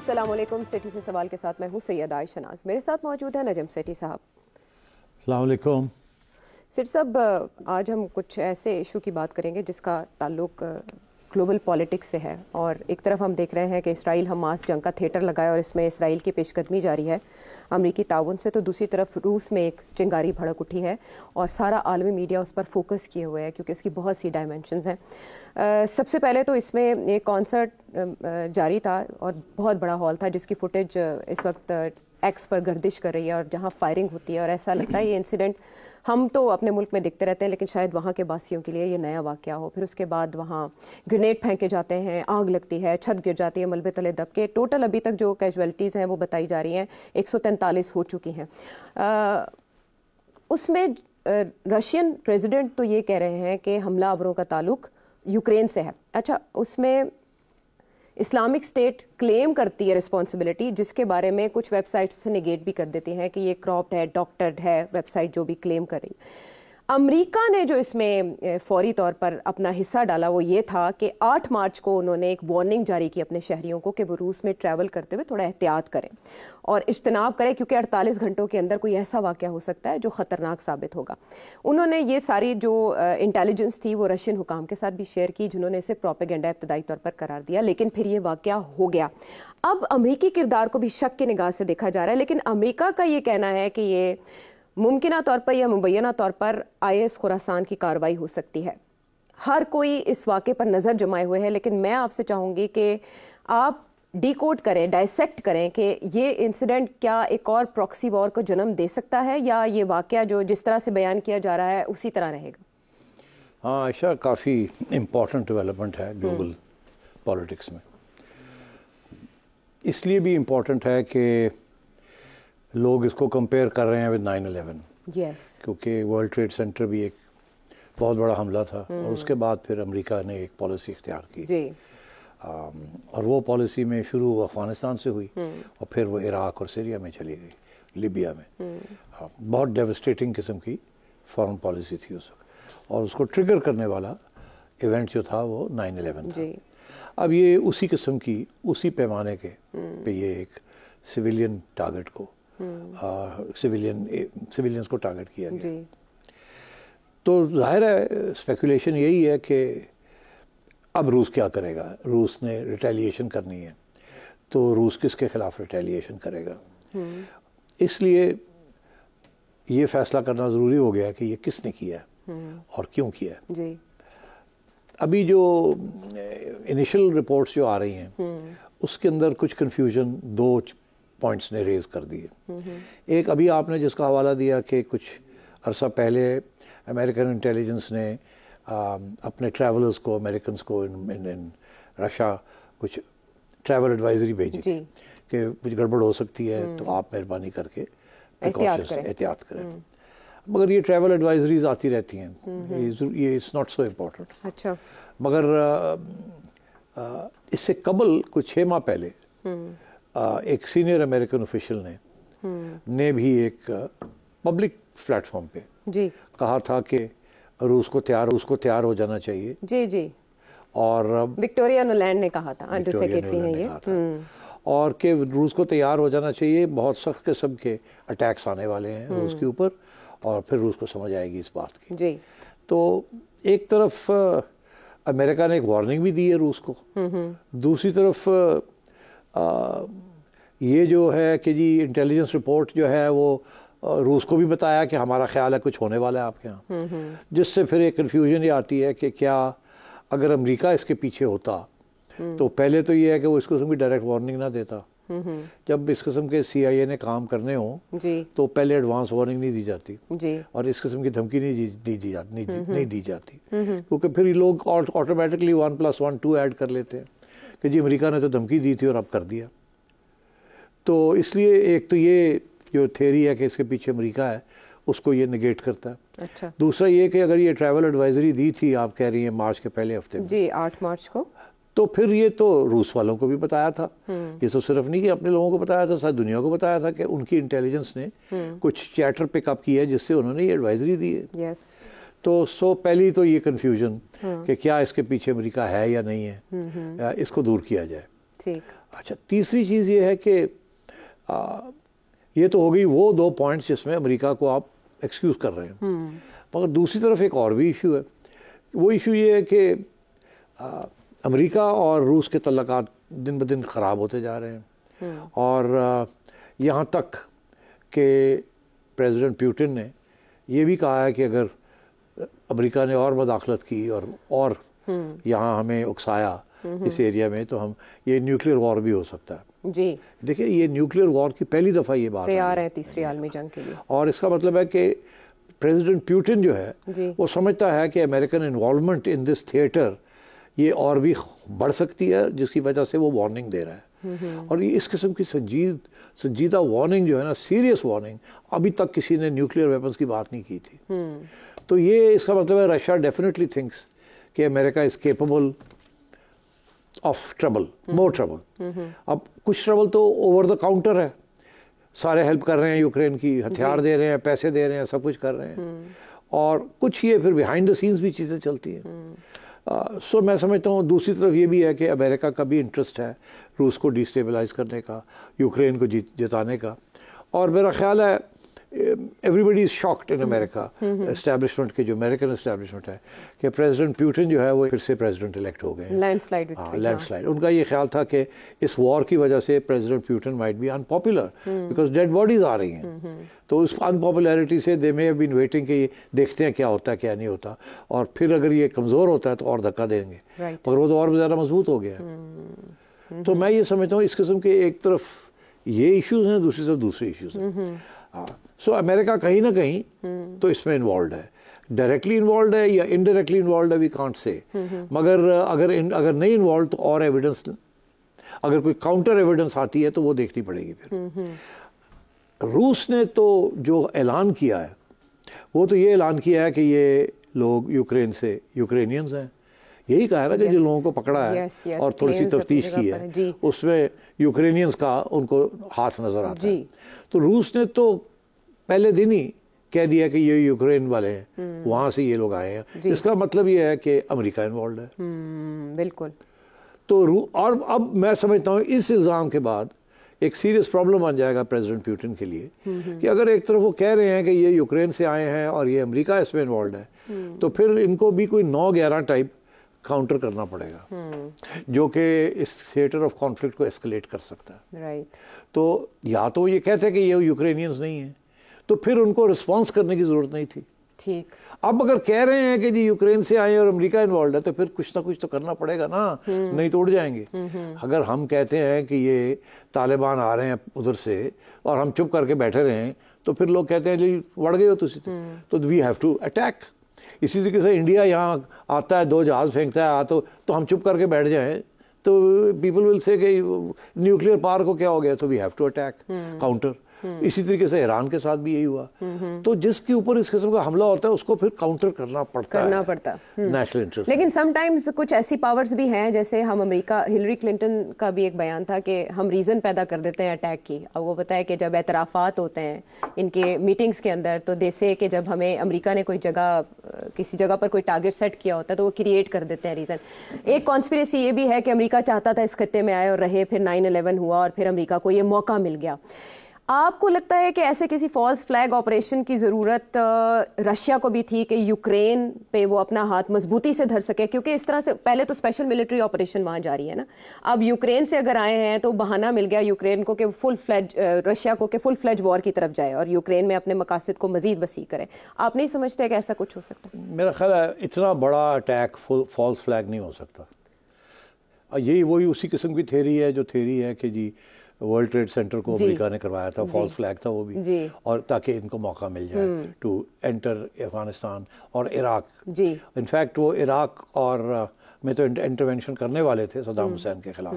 अस्सलाम वालेकुम। सिटी से सवाल के साथ मैं हूँ सैयद आयशा नाज। मेरे साथ मौजूद है नजम सेठी साहब। अस्सलाम वालेकुम। सेठी साहब, आज हम कुछ ऐसे इशू की बात करेंगे जिसका ताल्लुक ग्लोबल पॉलिटिक्स से है। और एक तरफ हम देख रहे हैं कि इसराइल हमास जंग का थिएटर लगाया और इसमें इसराइल की पेशकदमी जारी है अमरीकी ताउन से, तो दूसरी तरफ रूस में एक चिंगारी भड़क उठी है और सारा आलमी मीडिया उस पर फोकस किए हुए है क्योंकि उसकी बहुत सी डायमेंशंस हैं। सबसे पहले तो इसमें एक कॉन्सर्ट जारी था और बहुत बड़ा हॉल था जिसकी फुटेज इस वक्त एक्स पर गर्दिश कर रही है और जहां फायरिंग होती है और ऐसा लगता है ये इंसिडेंट हम तो अपने मुल्क में देखते रहते हैं लेकिन शायद वहाँ के वासियों के लिए ये नया वाक़या हो। फिर उसके बाद वहाँ ग्रेनेड फेंके जाते हैं, आग लगती है, छत गिर जाती है, मलबे तले दब के। टोटल अभी तक जो कैजुअलिटीज़ हैं वो बताई जा रही हैं 143 हो चुकी हैं। उसमें रशियन प्रेसिडेंट तो ये कह रहे हैं कि हमलावरों का ताल्लुक यूक्रेन से है। अच्छा, उसमें इस्लामिक स्टेट क्लेम करती है रिस्पॉन्सिबिलिटी, जिसके बारे में कुछ वेबसाइट्स से निगेट भी कर देती हैं कि ये क्रॉप्ड है, डॉक्टर्ड है वेबसाइट जो भी क्लेम कर रही है। अमेरिका ने जो इसमें फौरी तौर पर अपना हिस्सा डाला वो ये था कि 8 मार्च को उन्होंने एक वार्निंग जारी की अपने शहरियों को कि वो रूस में ट्रैवल करते हुए थोड़ा एहतियात करें और इज्तनाब करें क्योंकि 48 घंटों के अंदर कोई ऐसा वाक़या हो सकता है जो ख़तरनाक साबित होगा। उन्होंने ये सारी जो इंटेलिजेंस थी वो रशियन हुकाम के साथ भी शेयर की जिन्होंने इसे प्रोपेगेंडा इब्तदाई तौर पर करार दिया, लेकिन फिर ये वाक़या हो गया। अब अमरीकी किरदार को भी शक की निगाह से देखा जा रहा है, लेकिन अमरीका का ये कहना है कि ये मुमकिना तौर पर या मुबैना तौर पर IS खुरासान की कार्रवाई हो सकती है। हर कोई इस वाक़े पर नज़र जमाए हुए है, लेकिन मैं आपसे चाहूँगी कि आप डिकोड करें, डायसेक्ट करें कि ये इंसिडेंट क्या एक और प्रॉक्सी वॉर को जन्म दे सकता है या ये वाक़या जो जिस तरह से बयान किया जा रहा है उसी तरह रहेगा। हाँ आयशा, काफ़ी इम्पॉर्टेंट डेवलपमेंट है ग्लोबल पॉलिटिक्स में। इसलिए भी इम्पॉर्टेंट है कि लोग इसको कंपेयर कर रहे हैं विद 9/11। क्योंकि वर्ल्ड ट्रेड सेंटर भी एक बहुत बड़ा हमला था और उसके बाद फिर अमेरिका ने एक पॉलिसी इख्तियार की और वो पॉलिसी में शुरू अफ़गानिस्तान से हुई और फिर वो इराक़ और सीरिया में चली गई, लिबिया में। बहुत डेवस्टेटिंग किस्म की फॉरेन पॉलिसी थी उस वक्त और उसको ट्रिगर करने वाला इवेंट जो था वो 9/11 था। अब ये उसी किस्म की, उसी पैमाने के पे ये एक सिविलियन टारगेट को सिविलियंस को टारगेट किया गया। तो जाहिर है स्पेकुलेशन यही है कि अब रूस क्या करेगा। रूस ने रिटेलिएशन करनी है तो रूस किसके खिलाफ रिटेलिएशन करेगा। इसलिए ये फैसला करना ज़रूरी हो गया कि ये किसने किया और क्यों किया। अभी जो इनिशियल रिपोर्ट्स जो आ रही हैं उसके अंदर कुछ कन्फ्यूजन 2 पॉइंट्स ने रेज़ कर दिए। एक अभी आपने जिसका हवाला दिया कि कुछ अरसा पहले अमेरिकन इंटेलिजेंस ने अपने ट्रैवलर्स को, अमेरिकन्स को इन रशिया कुछ ट्रैवल एडवाइजरी भेजी थी कि कुछ गड़बड़ हो सकती है तो आप मेहरबानी करके एहतियात करें। मगर ये ट्रैवल एडवाइजरीज आती रहती हैं, ये इट्स नॉट सो इम्पोर्टेंट। अच्छा, मगर इससे कबल कुछ 6 माह पहले एक सीनियर अमेरिकन ऑफिशियल ने भी एक पब्लिक प्लेटफॉर्म पे कहा था कि रूस को तैयार हो जाना चाहिए। और विक्टोरिया नुलैंड ने कहा था, अंडर सेक्रेटरी हैं ये, और कि रूस को तैयार हो जाना चाहिए, बहुत सख्त किस्म के अटैक्स आने वाले हैं रूस के ऊपर और फिर रूस को समझ आएगी इस बात की। तो एक तरफ अमेरिका ने एक वार्निंग भी दी है रूस को, दूसरी तरफ ये जो है कि जी इंटेलिजेंस रिपोर्ट जो है वो रूस को भी बताया कि हमारा ख्याल है कुछ होने वाला है आपके यहाँ, जिससे फिर एक कन्फ्यूजन ये आती है कि क्या अगर अमेरिका इसके पीछे होता तो पहले तो ये है कि वो इस किस्म की डायरेक्ट वार्निंग ना देता। जब इस किस्म के CIA ने काम करने हों तो पहले एडवांस वार्निंग नहीं दी जाती और इस किस्म की धमकी नहीं दी जाती क्योंकि फिर ये लोग ऑटोमेटिकली 1+1 2 ऐड कर लेते हैं कि जी अमेरिका ने तो धमकी दी थी और अब कर दिया। तो इसलिए एक तो ये जो थ्योरी है कि इसके पीछे अमेरिका है उसको ये निगेट करता है। अच्छा। दूसरा ये कि अगर ये ट्रैवल एडवाइजरी दी थी, आप कह रही हैं मार्च के पहले हफ्ते में, जी 8 मार्च को, तो फिर ये तो रूस वालों को भी बताया था। ये तो सिर्फ नहीं कि अपने लोगों को बताया था, सारी दुनिया को बताया था कि उनकी इंटेलिजेंस ने कुछ चैटर पिकअप किया है जिससे उन्होंने ये एडवाइजरी दी है। तो पहली तो ये कन्फ्यूजन कि क्या इसके पीछे अमेरिका है या नहीं है, इसको दूर किया जाए। ठीक। अच्छा, तीसरी चीज़ ये है कि ये तो हो गई वो 2 पॉइंट्स जिसमें अमेरिका को आप एक्सक्यूज़ कर रहे हैं, मगर दूसरी तरफ एक और भी इशू है। वो इशू ये है कि अमेरिका और रूस के तल्लुकात दिन ब दिन ख़राब होते जा रहे हैं, और यहाँ तक कि प्रेसिडेंट पुतिन ने ये भी कहा है कि अगर अमेरिका ने और मदाखलत की और यहाँ हमें उकसाया इस एरिया में, तो हम ये न्यूक्लियर वॉर भी हो सकता है। जी देखिए, ये न्यूक्लियर वॉर की पहली दफ़ा ये बात तैयार है तीसरी आलमी जंग के लिए, और इसका मतलब है कि प्रेसिडेंट पुतिन जो है वो समझता है कि American involvement in this theatre ये और भी बढ़ सकती है, जिसकी वजह से वो वार्निंग दे रहा है। और ये इस किस्म की संजीदा वार्निंग जो है ना, सीरियस वार्निंग, अभी तक किसी ने न्यूक्लियर वेपन्स की बात नहीं की थी। तो ये इसका मतलब है रशिया डेफिनेटली थिंक्स कि America is capable of trouble, more trouble. अब कुछ ट्रबल तो ओवर द काउंटर है, सारे हेल्प कर रहे हैं यूक्रेन की, हथियार दे रहे हैं, पैसे दे रहे हैं, सब कुछ कर रहे हैं, और कुछ ये फिर बिहाइंड द सीन्स भी चीज़ें चलती हैं। सो मैं समझता हूँ दूसरी तरफ ये भी है कि अमेरिका का भी इंटरेस्ट है रूस को डिस्टेबलाइज करने का, यूक्रेन को जिताने का, और मेरा ख्याल है everybody is shocked in America establishment के, जो अमेरिकन एस्टैब्लिशमेंट है, कि प्रेसिडेंट पुतिन जो है वो फिर से प्रेसिडेंट इलेक्ट हो गए हैं, लैंडस्लाइड। हाँ, लैंडस्लाइड। उनका ये ख्याल था कि इस वॉर की वजह से president Putin might be unpopular because dead bodies आ रही हैं, तो उस अनपॉपुलैरिटी से they may have been waiting कि देखते हैं क्या होता है क्या नहीं होता, और फिर अगर ये कमज़ोर होता है तो और धक्का देंगे, मगर वो तो और ज़्यादा मजबूत हो गया। तो मैं ये समझता हूँ इस किस्म के एक तरफ ये इश्यूज हैं, दूसरी तरफ दूसरे इश्यूज हैं। सो अमेरिका कहीं ना कहीं तो इसमें इन्वॉल्व है, डायरेक्टली इन्वॉल्व है या इनडायरेक्टली इन्वॉल्व है, वी कांट से। मगर अगर नहीं इन्वॉल्व तो और एविडेंस, अगर कोई काउंटर एविडेंस आती है तो वो देखनी पड़ेगी फिर। रूस ने तो जो ऐलान किया है वो तो ये ऐलान किया है कि ये लोग यूक्रेन से यूक्रेनियंस हैं, यही कहा है ना कि जिन लोगों को पकड़ा है और थोड़ी सी तफ्तीश की है उसमें यूक्रेनियंस का उनको हाथ नजर आता है। तो रूस ने तो पहले दिन ही कह दिया कि ये यूक्रेन वाले हैं, वहां से ये लोग आए हैं, इसका मतलब ये है कि अमेरिका इन्वॉल्व है। बिल्कुल। तो और अब मैं समझता हूँ इस इल्ज़ाम के बाद एक सीरियस प्रॉब्लम बन जाएगा प्रेसिडेंट पुतिन के लिए, कि अगर एक तरफ वो कह रहे हैं कि ये यूक्रेन से आए हैं और ये अमेरिका इसमें इन्वॉल्व है, तो फिर इनको भी कोई 9-11 टाइप काउंटर करना पड़ेगा, जो कि इस थिएटर ऑफ कॉन्फ्लिक्ट को एस्केलेट कर सकता है। राइट। तो या तो ये कहते हैं कि ये यूक्रेनियंस नहीं है, तो फिर उनको रिस्पांस करने की जरूरत नहीं थी। ठीक। अब अगर कह रहे हैं कि जी यूक्रेन से आए और अमेरिका इन्वॉल्व है, तो फिर कुछ ना कुछ तो करना पड़ेगा ना, नहीं तो उड़ जाएंगे। अगर हम कहते हैं कि ये तालिबान आ रहे हैं उधर से और हम चुप करके बैठे रहे, तो फिर लोग कहते हैं जी वड़ गए हो तुसी, तो वी हैव टू अटैक। इसी तरीके से इंडिया यहाँ आता है, 2 जहाज फेंकता है, तो हम चुप करके बैठ जाएं, तो पीपल विल से कि न्यूक्लियर पावर को क्या हो गया, तो we have to attack, counter. इसी तरीके से ईरान के साथ भी यही हुआ। तो जिसके ऊपर इस किस्म का हमला होता है उसको फिर काउंटर करना पड़ता है नेशनल इंटरेस्ट। लेकिन समटाइम्स कुछ ऐसी पावर्स भी हैं, जैसे हम अमेरिका, हिलरी क्लिंटन का भी एक बयान था कि हम रीजन पैदा कर देते हैं अटैक की। अब वो बताया कि जब एतराफात होते हैं इनके मीटिंग्स के अंदर, तो जैसे कि जब हमें अमेरिका ने कोई जगह, किसी जगह पर कोई टारगेट सेट किया होता है, तो वो क्रिएट कर देते हैं रीजन। एक कॉन्स्पिरेसी ये भी है कि अमेरिका चाहता था इस खत्ते में आए और रहे, फिर 9/11 हुआ और फिर अमेरिका को ये मौका मिल गया। आपको लगता है कि ऐसे किसी फॉल्स फ्लैग ऑपरेशन की ज़रूरत रशिया को भी थी कि यूक्रेन पे वो अपना हाथ मजबूती से धर सके? क्योंकि इस तरह से पहले तो स्पेशल मिलिट्री ऑपरेशन वहाँ जारी है ना, अब यूक्रेन से अगर आए हैं तो बहाना मिल गया यूक्रेन को कि फुल फ्लेज, रशिया को कि फुल फ्लेज वॉर की तरफ जाए और यूक्रेन में अपने मकासद को मजीद वसी करे। आप नहीं समझते कि ऐसा कुछ हो सकता है? मेरा ख्याल है इतना बड़ा अटैक फॉल्स फ्लैग नहीं हो सकता। यही वही उसी किस्म की थ्योरी है जो थ्योरी है कि जी वर्ल्ड ट्रेड सेंटर को अमेरिका ने करवाया था, फॉल्स फ्लैग था वो भी, और ताकि इनको मौका मिल जाए टू एंटर अफगानिस्तान और इराक। इनफैक्ट वो इराक और में तो इंटरवेंशन करने वाले थे सद्दाम हुसैन के खिलाफ,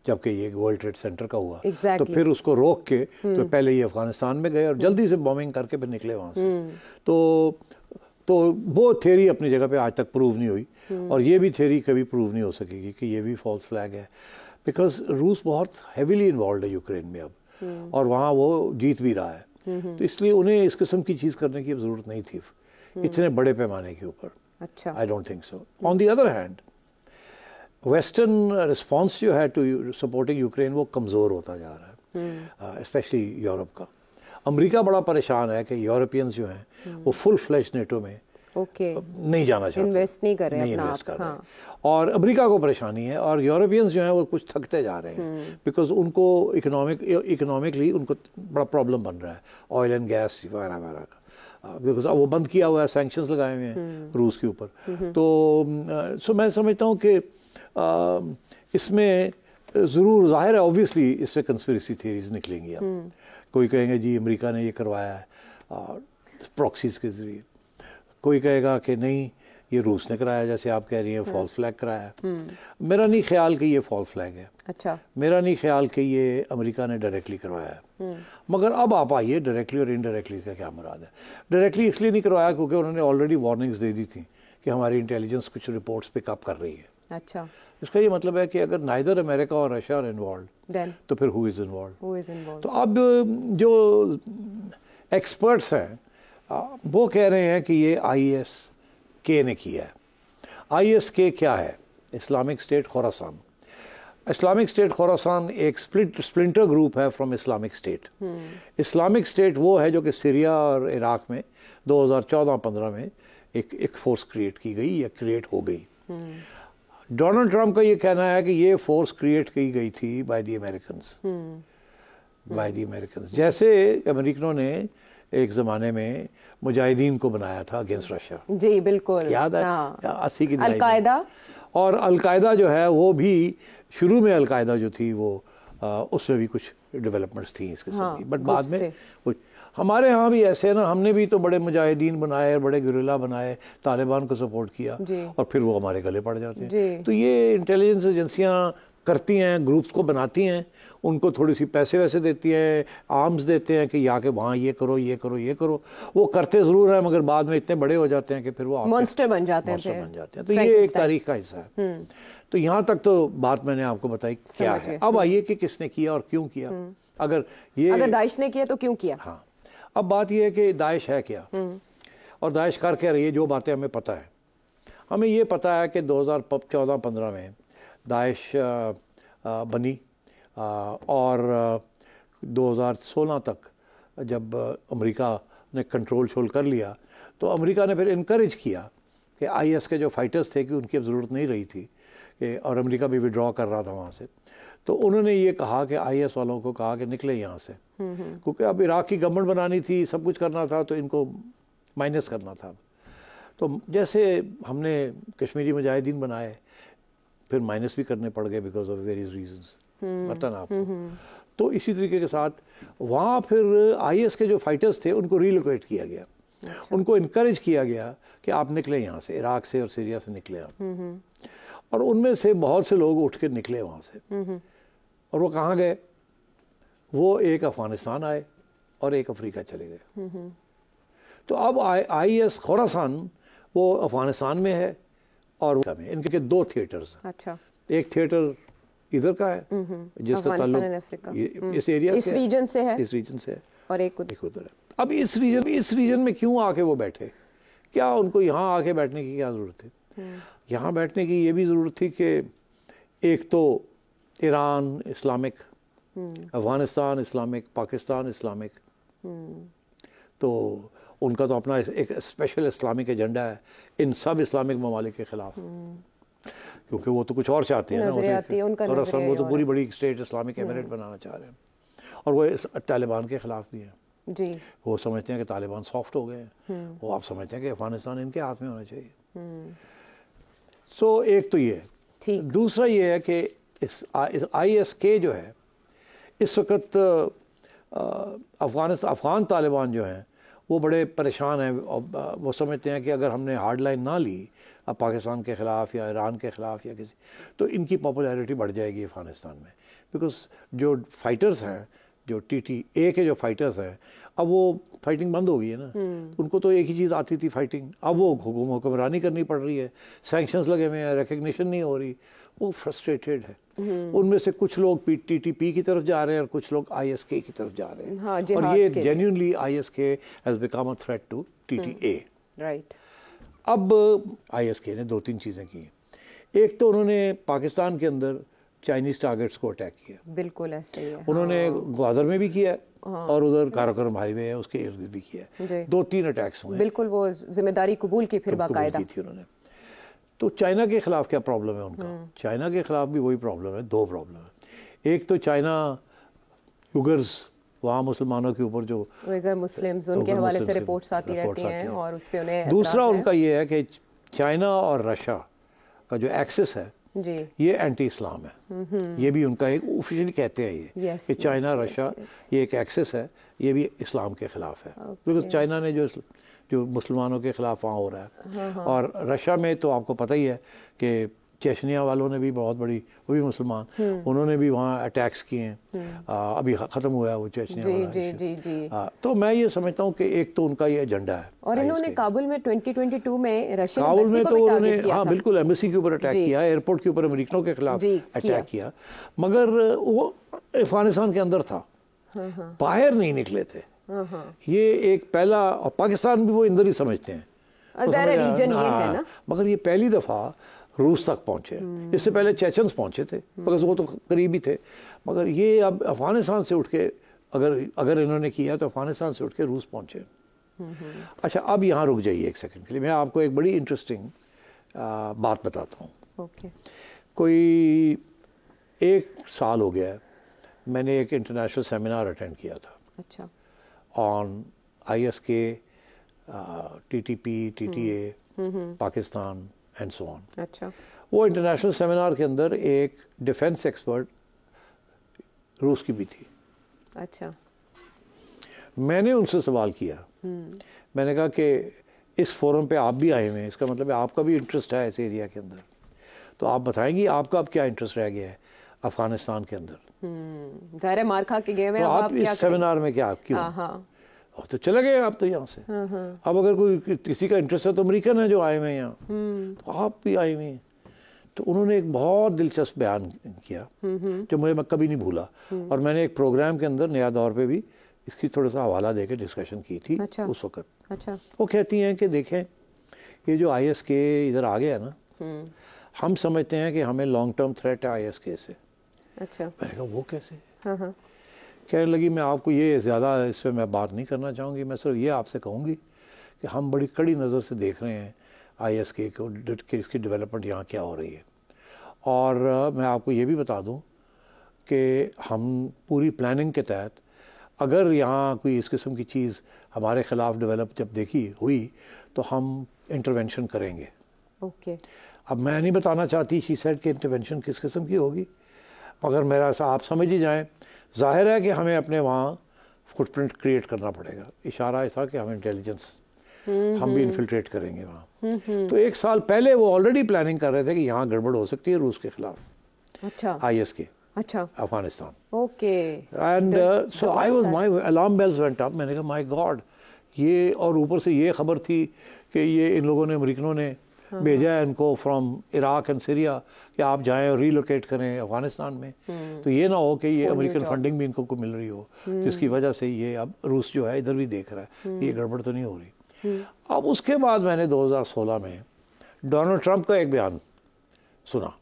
जबकि ये वर्ल्ड ट्रेड सेंटर का हुआ। तो फिर उसको रोक के तो पहले ये अफगानिस्तान में गए और जल्दी से बॉम्बिंग करके फिर निकले वहाँ से। तो वो थ्योरी अपनी जगह पे आज तक प्रूव नहीं हुई, और ये भी थ्योरी कभी प्रूव नहीं हो सकेगी कि ये भी फॉल्स फ्लैग है, बिकॉज रूस बहुत हैवीली इन्वॉल्व है यूक्रेन में अब, और वहाँ वो जीत भी रहा है। तो इसलिए उन्हें इस किस्म की चीज़ करने की ज़रूरत नहीं थी इतने बड़े पैमाने के ऊपर। अच्छा, I don't think so. On the other hand western response जो है टू सपोर्टिंग यूक्रेन वो कमज़ोर होता जा रहा है, स्पेशली यूरोप का। अमेरिका बड़ा परेशान है कि यूरोपियंस जो हैं वो फुल फ्लैश नेटो में नहीं जाना चाहते, इन्वेस्ट नहीं कर रहे, नहीं इन्वेस्ट कर रहे। और अमेरिका को परेशानी है और यूरोपियंस जो हैं वो कुछ थकते जा रहे हैं, बिकॉज उनको इकोनॉमिकली उनको बड़ा प्रॉब्लम बन रहा है ऑयल एंड गैस वगैरह वगैरह का, बिकॉज अब वो बंद किया हुआ है, सैंक्शंस लगाए हुए हैं रूस के ऊपर। तो सो मैं समझता हूँ कि इसमें ज़रूर ज़ाहिर है, ऑब्वियसली इससे कंस्पिरेसी थियरीज निकलेंगी। अब कोई कहेंगे जी अमेरिका ने ये करवाया है प्रॉक्सीज के ज़रिए, कोई कहेगा कि नहीं ये रूस ने कराया, जैसे आप कह रही हैं फॉल्स फ्लैग कराया। मेरा नहीं ख्याल कि ये फॉल्स फ्लैग है, अच्छा मेरा नहीं ख्याल कि ये अमेरिका ने डायरेक्टली करवाया है। मगर अब आप आइए डायरेक्टली और इनडायरेक्टली का क्या मुराद है। डायरेक्टली इसलिए नहीं करवाया क्योंकि उन्होंने ऑलरेडी वार्निंग्स दे दी थी कि हमारी इंटेलिजेंस कुछ रिपोर्ट्स पिकअप कर रही है। अच्छा, इसका ये मतलब है कि अगर नाइदर अमेरिका और रशिया आर इन्वॉल्व तो फिर हु इज़ इन्वॉल्व। तो अब जो एक्सपर्ट्स हैं वो कह रहे हैं कि ये ISK ने किया है। ISK क्या है? Islamic State Khorasan. Islamic State Khorasan एक स्प्लिंटर ग्रुप है from Islamic state. Islamic state वो है जो कि सीरिया और इराक में 2014-15 में एक फोर्स क्रिएट की गई या क्रिएट हो गई। डोनाल्ड ट्रंप का ये कहना है कि ये फोर्स क्रिएट की गई थी बाय द अमेरिकन्स। जैसे अमेरिकनों ने एक ज़माने में मुजाहिदीन को बनाया था अगेंस्ट रशिया। जी बिल्कुल, याद है? 80 की अलकायदा। और अलकायदा जो है वो भी शुरू में अलकायदा जो थी वो उसमें भी कुछ डेवलपमेंट्स थी इसके साथ, बट बाद में कुछ हमारे यहाँ भी ऐसे है ना, हमने भी तो बड़े मुजाहिदीन बनाए, बड़े गुरिल्ला बनाए, तालिबान को सपोर्ट किया और फिर वो हमारे गले पड़ जाते हैं। तो ये इंटेलिजेंस एजेंसियाँ करती हैं, ग्रुप्स को बनाती हैं, उनको थोड़ी सी पैसे वैसे देती हैं, आर्म्स देते हैं कि यहाँ के वहाँ ये करो ये करो ये करो। वो करते ज़रूर हैं मगर बाद में इतने बड़े हो जाते हैं कि फिर वो मॉन्स्टर बन जाते हैं। तो ये एक तारीख का हिस्सा है। तो यहाँ तक तो बात मैंने आपको बताई क्या है। अब आइए कि किसने किया और क्यों किया। अगर दाइश ने किया तो क्यों किया। हाँ, अब बात यह है कि दाइश है क्या और दाइश कर क्या रही है। जो बातें हमें पता है, हमें ये पता है कि 2014-15 में दाइश बनी और 2016 तक जब अमेरिका ने कंट्रोल कर लिया तो अमेरिका ने फिर इनकरेज किया कि IS के जो फाइटर्स थे कि उनकी अब ज़रूरत नहीं रही थी कि, और अमेरिका भी विड्रॉ कर रहा था वहाँ से। तो उन्होंने ये कहा कि IS वालों को कहा कि निकले यहाँ से, क्योंकि अब इराक की गवर्नमेंट बनानी थी, सब कुछ करना था, तो इनको माइनस करना था। तो जैसे हमने कश्मीरी मुजाहिदीन बनाए फिर माइनस भी करने पड़ गए बिकॉज ऑफ वेरियस रीजंस, पता ना आपको। तो इसी तरीके के साथ वहाँ फिर IS के जो फाइटर्स थे उनको रीलोकेट किया गया। उनको इनकरेज किया गया कि आप निकले यहाँ से, इराक से और सीरिया से निकले आप। और उनमें से बहुत से लोग उठ के निकले वहाँ से और वो कहाँ गए? वो एक अफ़गानिस्तान आए और एक अफ्रीका चले गए। तो अब IS खुरासान वो अफ़गानिस्तान में है और इनके 2 थिएटर्स। अच्छा, एक थिएटर इधर का है जिसका ताल्लुक इस एरिया इस रीजन से है, और एक उधर है। अब इस रीजन में क्यों आके वो बैठे? क्या उनको यहाँ आके बैठने की क्या ज़रूरत थी? यहाँ बैठने की ये भी ज़रूरत थी कि एक तो Iran Islamic, Afghanistan Islamic, Pakistan Islamic, तो उनका तो अपना एक स्पेशल इस्लामिक एजेंडा है इन सब इस्लामिक ममालिक के ख़िलाफ़, क्योंकि वो तो कुछ और चाहते हैं ना। वो तो पूरी बड़ी स्टेट इस्लामिक एमिरेट बनाना चाह रहे हैं और वो तालिबान के ख़िलाफ़ भी हैं जी। वो समझते हैं कि तालिबान सॉफ्ट हो गए हैं, वो आप समझते हैं कि अफ़गानिस्तान इनके हाथ में होना चाहिए। सो एक तो ये है। दूसरा ये है कि इस ISK जो है इस वक्त अफ़गान तालिबान जो हैं वो बड़े परेशान हैं। वो समझते हैं कि अगर हमने हार्ड लाइन ना ली अब पाकिस्तान के ख़िलाफ़ या ईरान के ख़िलाफ़ या किसी, तो इनकी पॉपुलैरिटी बढ़ जाएगी अफ़गानिस्तान में। बिकॉज जो फाइटर्स हैं, जो TTA के जो फाइटर्स हैं, अब वो फाइटिंग बंद हो गई है ना। उनको तो एक ही चीज़ आती थी, फाइटिंग। अब वो हुक्मरानी करनी पड़ रही है, सैंक्शंस लगे हुए हैं, रिकग्निशन नहीं हो रही, वो फ्रस्ट्रेटेड है। उनमें से कुछ लोग TTP की तरफ जा रहे हैं और कुछ लोग ISK की तरफ जा रहे हैं। हाँ, और ये genuinely ISK has become a threat to TTA। Right. अब ISK ने 2-3 चीज़ें की हैं। एक तो उन्होंने पाकिस्तान के अंदर चाइनीज टारगेट्स को अटैक किया, बिल्कुल ऐसे ही है। उन्होंने ग्वादर में भी किया और उधर काराकोरम हाईवे है उसके इर्द गिर्द भी किया, 2-3 अटैक्स हुए। बिल्कुल वो जिम्मेदारी कबूल की फिर बाकायदा की थी उन्होंने। तो चाइना के खिलाफ क्या प्रॉब्लम है उनका? चाइना के खिलाफ भी वही प्रॉब्लम है, 2 प्रॉब्लम है। एक तो चाइना युगर्स, वहाँ मुसलमानों के ऊपर जो मुस्लिम्स उनके हवाले से रिपोर्ट्स आती रहती हैं और उस पे उन्हें दूसरा उनका ये है कि चाइना और रशिया का जो एक्सेस है जी, ये एंटी इस्लाम है। ये भी उनका एक ऑफिशियली कहते हैं ये कि चाइना रशिया ये एक एक्सेस है, ये भी इस्लाम के खिलाफ है। बिकॉज चाइना ने जो मुसलमानों के खिलाफ वहाँ हो रहा है और रशिया में तो आपको पता ही है कि चेचनिया वालों ने भी बहुत बड़ी, वो भी मुसलमान, उन्होंने भी वहाँ अटैक्स किए हैं। अभी ख़त्म हुआ है वो चेचनिया वाला। तो मैं ये समझता हूँ कि एक तो उनका ये एजेंडा है। और इन्होंने काबुल में 2022 में रशियन काबुल में तो उन्होंने हाँ बिल्कुल एम्बेसी के ऊपर अटैक किया, एयरपोर्ट के ऊपर अमेरिकनों के खिलाफ अटैक किया, मगर वो अफगानिस्तान के अंदर था, बाहर नहीं निकले थे। ये एक पहला, और पाकिस्तान भी वो इंदर ही समझते हैं, रीजन ये है ना, मगर ये पहली दफ़ा रूस तक पहुंचे। इससे पहले चेचन्स पहुंचे थे, मगर वो तो करीबी थे, मगर ये अब अफगानिस्तान से उठ के अगर इन्होंने किया तो अफगानिस्तान से उठ के रूस पहुंचे। अच्छा, अब यहाँ रुक जाइए एक सेकंड के लिए, मैं आपको एक बड़ी इंटरेस्टिंग बात बताता हूँ। कोई 1 साल हो गया है, मैंने एक इंटरनेशनल सेमिनार अटेंड किया था। अच्छा। On ISK, TTP, TTA, Pakistan and so on. अच्छा। वो इंटरनेशनल सेमिनार के अंदर एक डिफेंस एक्सपर्ट रूस की भी थी। अच्छा। मैंने उनसे सवाल किया, मैंने कहा कि इस फोरम पे आप भी आए हुए हैं, इसका मतलब है आपका भी इंटरेस्ट है इस एरिया के अंदर, तो आप बताएंगी आपका अब क्या इंटरेस्ट रह गया है अफगानिस्तान के अंदर? ज़ाहिर है मार खा के गए हैं, तो आप इस सेमिनार में क्या क्यों? और तो चले गए आप तो यहाँ से। अब अगर कोई किसी का इंटरेस्ट है तो अमेरिकन है जो आए हुए हैं यहाँ, तो आप भी आए हुए हैं। तो उन्होंने एक बहुत दिलचस्प बयान किया जो मैं कभी नहीं भूला, और मैंने एक प्रोग्राम के अंदर नया दौर पे भी इसकी थोड़ा सा हवाला देकर डिस्कशन की थी। अच्छा। उस वक्त। अच्छा। वो कहती हैं कि देखें ये जो ISK इधर आ गया ना, हम समझते हैं कि हमें लॉन्ग टर्म थ्रेट है ISK से। अच्छा। मैंने कहा वो कैसे? कहने लगी मैं आपको ये ज़्यादा इस पर मैं बात नहीं करना चाहूँगी, मैं सिर्फ ये आपसे कहूँगी कि हम बड़ी कड़ी नज़र से देख रहे हैं ISK को, कि इसकी डेवलपमेंट यहाँ क्या हो रही है। और मैं आपको ये भी बता दूँ कि हम पूरी प्लानिंग के तहत अगर यहाँ कोई इस किस्म की चीज़ हमारे ख़िलाफ़ डेवलप जब देखी हुई तो हम इंटरवेंशन करेंगे। ओके। अब मैं नहीं बताना चाहती शी सेड कि इंटरवेंशन किस किस्म की होगी, मगर मेरा ऐसा आप समझ ही जाएँ, जाहिर है कि हमें अपने वहाँ फुटप्रिंट क्रिएट करना पड़ेगा। इशारा ऐसा कि हम इंटेलिजेंस हम भी इन्फिल्ट्रेट करेंगे वहाँ। तो 1 साल पहले वो ऑलरेडी प्लानिंग कर रहे थे कि यहाँ गड़बड़ हो सकती है रूस के खिलाफ। अच्छा। ISK। अच्छा। Afghanistan. Okay. And so I was, my alarm bells went up. मैंने कहा माय गॉड, ये, और ऊपर से ये खबर थी कि ये इन लोगों ने, अमेरिकनों ने भेजा है इनको फ्रॉम इराक एंड सीरिया कि आप जाएं और रीलोकेट करें अफगानिस्तान में। तो ये ना हो कि ये अमेरिकन फंडिंग भी इनको को मिल रही हो, जिसकी वजह से ये अब रूस जो है इधर भी देख रहा है ये गड़बड़ तो नहीं हो रही। अब उसके बाद मैंने 2016 में डोनाल्ड ट्रंप का एक बयान सुना।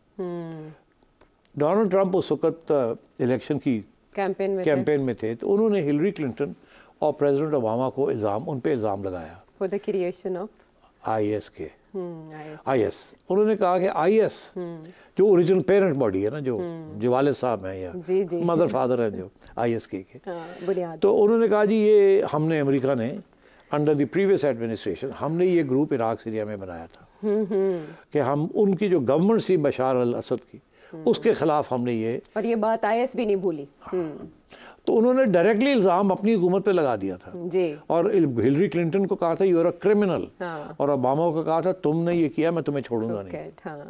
डोनाल्ड ट्रंप उस वक्त इलेक्शन की कैंपेन में थे, तो उन्होंने हिलरी क्लिंटन और प्रेसिडेंट ओबामा को उन पे इल्ज़ाम लगाया for the creation of ISK। IS उन्होंने कहा कि IS जो ओरिजिनल पेरेंट बॉडी है ना, जो वालिद साहब हैं या मदर फादर हैं जो ISK के, तो उन्होंने कहा जी ये हमने, अमेरिका ने अंडर द प्रीवियस एडमिनिस्ट्रेशन हमने ये ग्रुप इराक सीरिया में बनाया था कि हम उनकी जो गवर्नमेंट थी बशार अल असद की, उसके खिलाफ हमने ये, और ये बात IS भी नहीं भूली। तो उन्होंने डायरेक्टली इल्ज़ाम अपनी हुकूमत पे लगा दिया था जी। और हिलरी क्लिंटन को कहा था यू आर अ क्रिमिनल, और ओबामा को कहा था तुमने ये किया मैं तुम्हें छोड़ूंगा नहीं।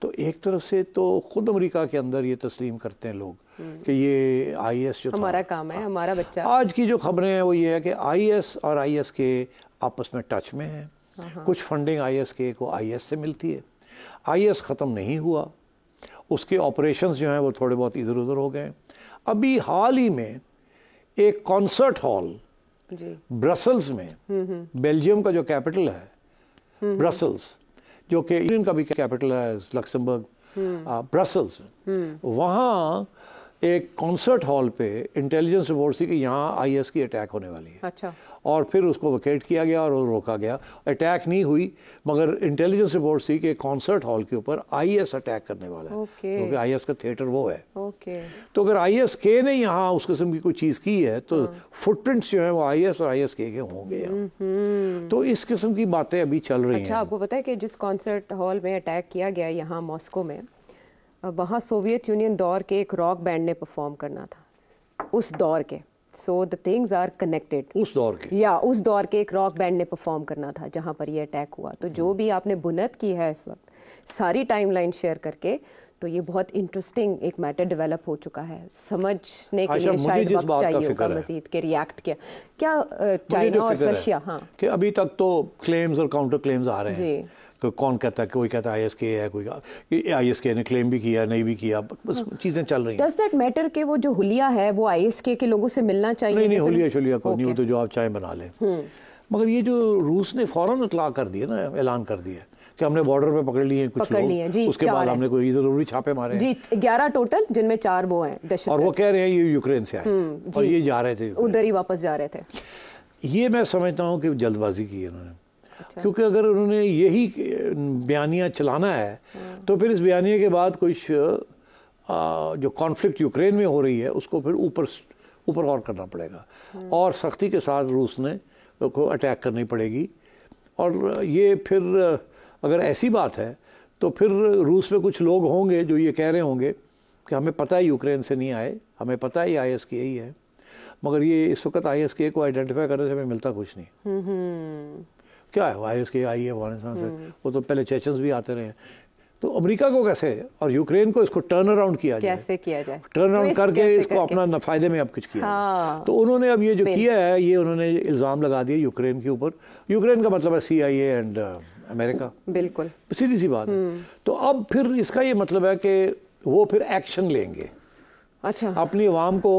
तो एक तरफ से तो खुद अमेरिका के अंदर ये तस्लीम करते हैं लोग कि ये IS जो हमारा काम है, हमारा बच्चा। आज की जो खबरें हैं वो ये है कि IS और ISK आपस में टच में हैं। कुछ फंडिंग ISK को IS से मिलती है। IS ख़त्म नहीं हुआ, उसके ऑपरेशंस जो हैं वो थोड़े बहुत इधर उधर हो गए। अभी हाल ही में एक कॉन्सर्ट हॉल ब्रसल्स में, बेल्जियम का जो कैपिटल है ब्रसल्स, जो कि यूनियन का भी कैपिटल है लक्समबर्ग, ब्रसल्स, वहाँ एक कॉन्सर्ट हॉल पे इंटेलिजेंस रिपोर्ट थी कि यहाँ आईएस की अटैक होने वाली है। अच्छा। और फिर उसको वकेट किया गया और रोका गया। अटैक नहीं हुई, मगर इंटेलिजेंस रिपोर्ट थी कि कॉन्सर्ट हॉल के ऊपर आईएस अटैक करने वाला है, क्योंकि आईएस का थिएटर वो है। तो अगर आईएसके ने यहाँ उस किस्म की कोई चीज़ की है तो फुटप्रिंट्स जो है वो आईएस और आईएसके के होंगे यहाँ। तो इस किस्म की बातें अभी चल रही हैं। अच्छा, आपको पता है कि जिस कॉन्सर्ट हॉल में अटैक किया गया यहाँ मॉस्को में, वहाँ सोवियत यूनियन दौर के एक रॉक बैंड ने परफॉर्म करना था, उस दौर के। So the things are connected. उस दौर के, या उस दौर के एक रॉक बैंड ने परफॉर्म करना था जहाँ पर ये अटैक हुआ। तो जो भी आपने बुनत की है इस वक्त सारी टाइमलाइन शेयर करके, तो ये बहुत इंटरेस्टिंग एक मैटर डेवलप हो चुका है। समझने के लिए शायद वक्त चाहिए होगा मजीद के रिएक्ट क्या चाइना और रशिया। हाँ, कि अभी तक तो क्लेम्स और काउंटर क्लेम्स आ रहे हैं। कौन कहता है, कोई कहता है आईएसके है, कोई आईएसके ने क्लेम भी किया, नहीं भी किया, बस चीजें चल रही हैं। डज दैट मैटर कि वो जो हुलिया है वो आईएसके के लोगों से मिलना चाहिए? नहीं, हुलिया को नहीं, तो जो आप चाहे बना लें। मगर ये जो रूस ने फौरन इतला कर दिया ना, ऐलान कर दिया कि हमने बॉर्डर पे पकड़ लिए कुछ लोग, उसके बाद हमने कोई जरूरी छापे मारे जी, 11 टोटल, जिनमें 4 वो हैं दहशतगर्द, और वो कह रहे हैं ये यूक्रेन से आए और ये जा रहे थे, उधर ही वापस जा रहे थे। ये मैं समझता हूँ कि जल्दबाजी की है उन्होंने। अच्छा। क्योंकि अगर उन्होंने यही बयानिया चलाना है तो फिर इस बयानिया के बाद कुछ जो कॉन्फ्लिक्ट यूक्रेन में हो रही है उसको फिर ऊपर और करना पड़ेगा और सख्ती के साथ रूस ने को अटैक करनी पड़ेगी। और ये फिर अगर ऐसी बात है तो फिर रूस में कुछ लोग होंगे जो ये कह रहे होंगे कि हमें पता है यूक्रेन से नहीं आए, हमें पता है ये आईएसके ही है, मगर ये इस वक्त आईएसके को आइडेंटिफाई करने से हमें मिलता कुछ नहीं। क्या है आईएसके आई है अफगानिस्तान से, वो तो पहले चेचन्स भी आते रहे। तो अमेरिका को कैसे और यूक्रेन को इसको टर्न अराउंड किया जाए, कैसे किया जाए, टर्न अराउंड करके इसको अपना फायदे में अब कुछ किया। हाँ, तो उन्होंने अब ये जो किया है, ये उन्होंने इल्ज़ाम लगा दिया यूक्रेन के ऊपर। यूक्रेन का मतलब है CIA एंड अमेरिका, बिल्कुल सीधी सी बात है। तो अब फिर इसका ये मतलब है कि वो फिर एक्शन लेंगे। अच्छा, अपनी आवाम को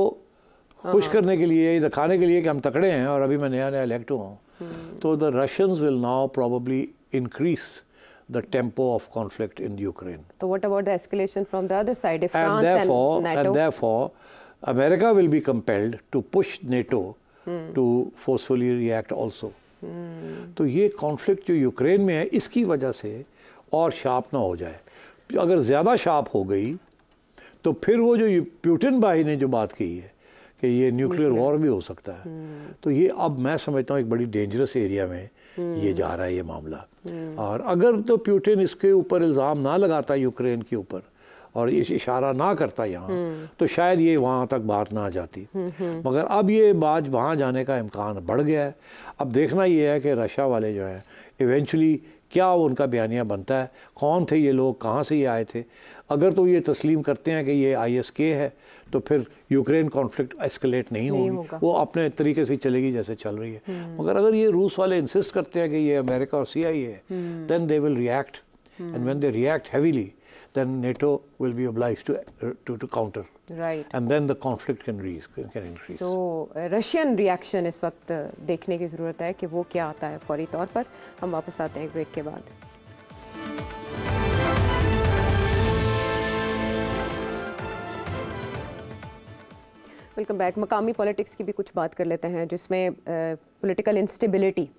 खुश करने के लिए, दिखाने के लिए कि हम तकड़े हैं और अभी मैं नया इलेक्ट हुआ हूँ। तो the Russians will now probably increase the tempo of conflict in Ukraine. So what about the escalation from the other side? If France and therefore, America will be compelled to push NATO to forcefully react also. तो ये conflict जो Ukraine में है इसकी वजह से और sharp ना हो जाए। अगर ज़्यादा शार्प हो गई तो फिर वो जो पुतिन भाई ने जो बात कही है कि ये न्यूक्लियर वॉर भी हो सकता है, तो ये अब मैं समझता हूँ एक बड़ी डेंजरस एरिया में ये जा रहा है ये मामला। और अगर तो पुतिन इसके ऊपर इल्ज़ाम ना लगाता यूक्रेन के ऊपर और इस इशारा ना करता यहाँ, तो शायद ये वहाँ तक बात ना आ जाती। मगर अब ये बात वहाँ जाने का इम्कान बढ़ गया है। अब देखना ये है कि रशिया वाले जो हैं इवेंचुअली क्या उनका बयानिया बनता है, कौन थे ये लोग, कहाँ से ये आए थे। अगर तो ये तस्लीम करते हैं कि ये आईएसके है तो फिर यूक्रेन कॉन्फ्लिक्ट एस्केलेट नहीं होगी, वो अपने तरीके से चलेगी जैसे चल रही है। मगर अगर ये रूस वाले इंसिस्ट करते हैं कि ये अमेरिका और CIA है, then they will react, and when they react heavily then NATO will be obliged to counter. Right. And then the conflict can increase. So Russian reaction इस वक्त देखने की ज़रूरत है कि वो क्या आता है फौरी तौर पर। हम वापस आते हैं एक ब्रेक के बाद। Welcome back. मकामी पॉलिटिक्स की भी कुछ बात कर लेते हैं जिसमें पॉलिटिकल इंस्टेबिलिटी,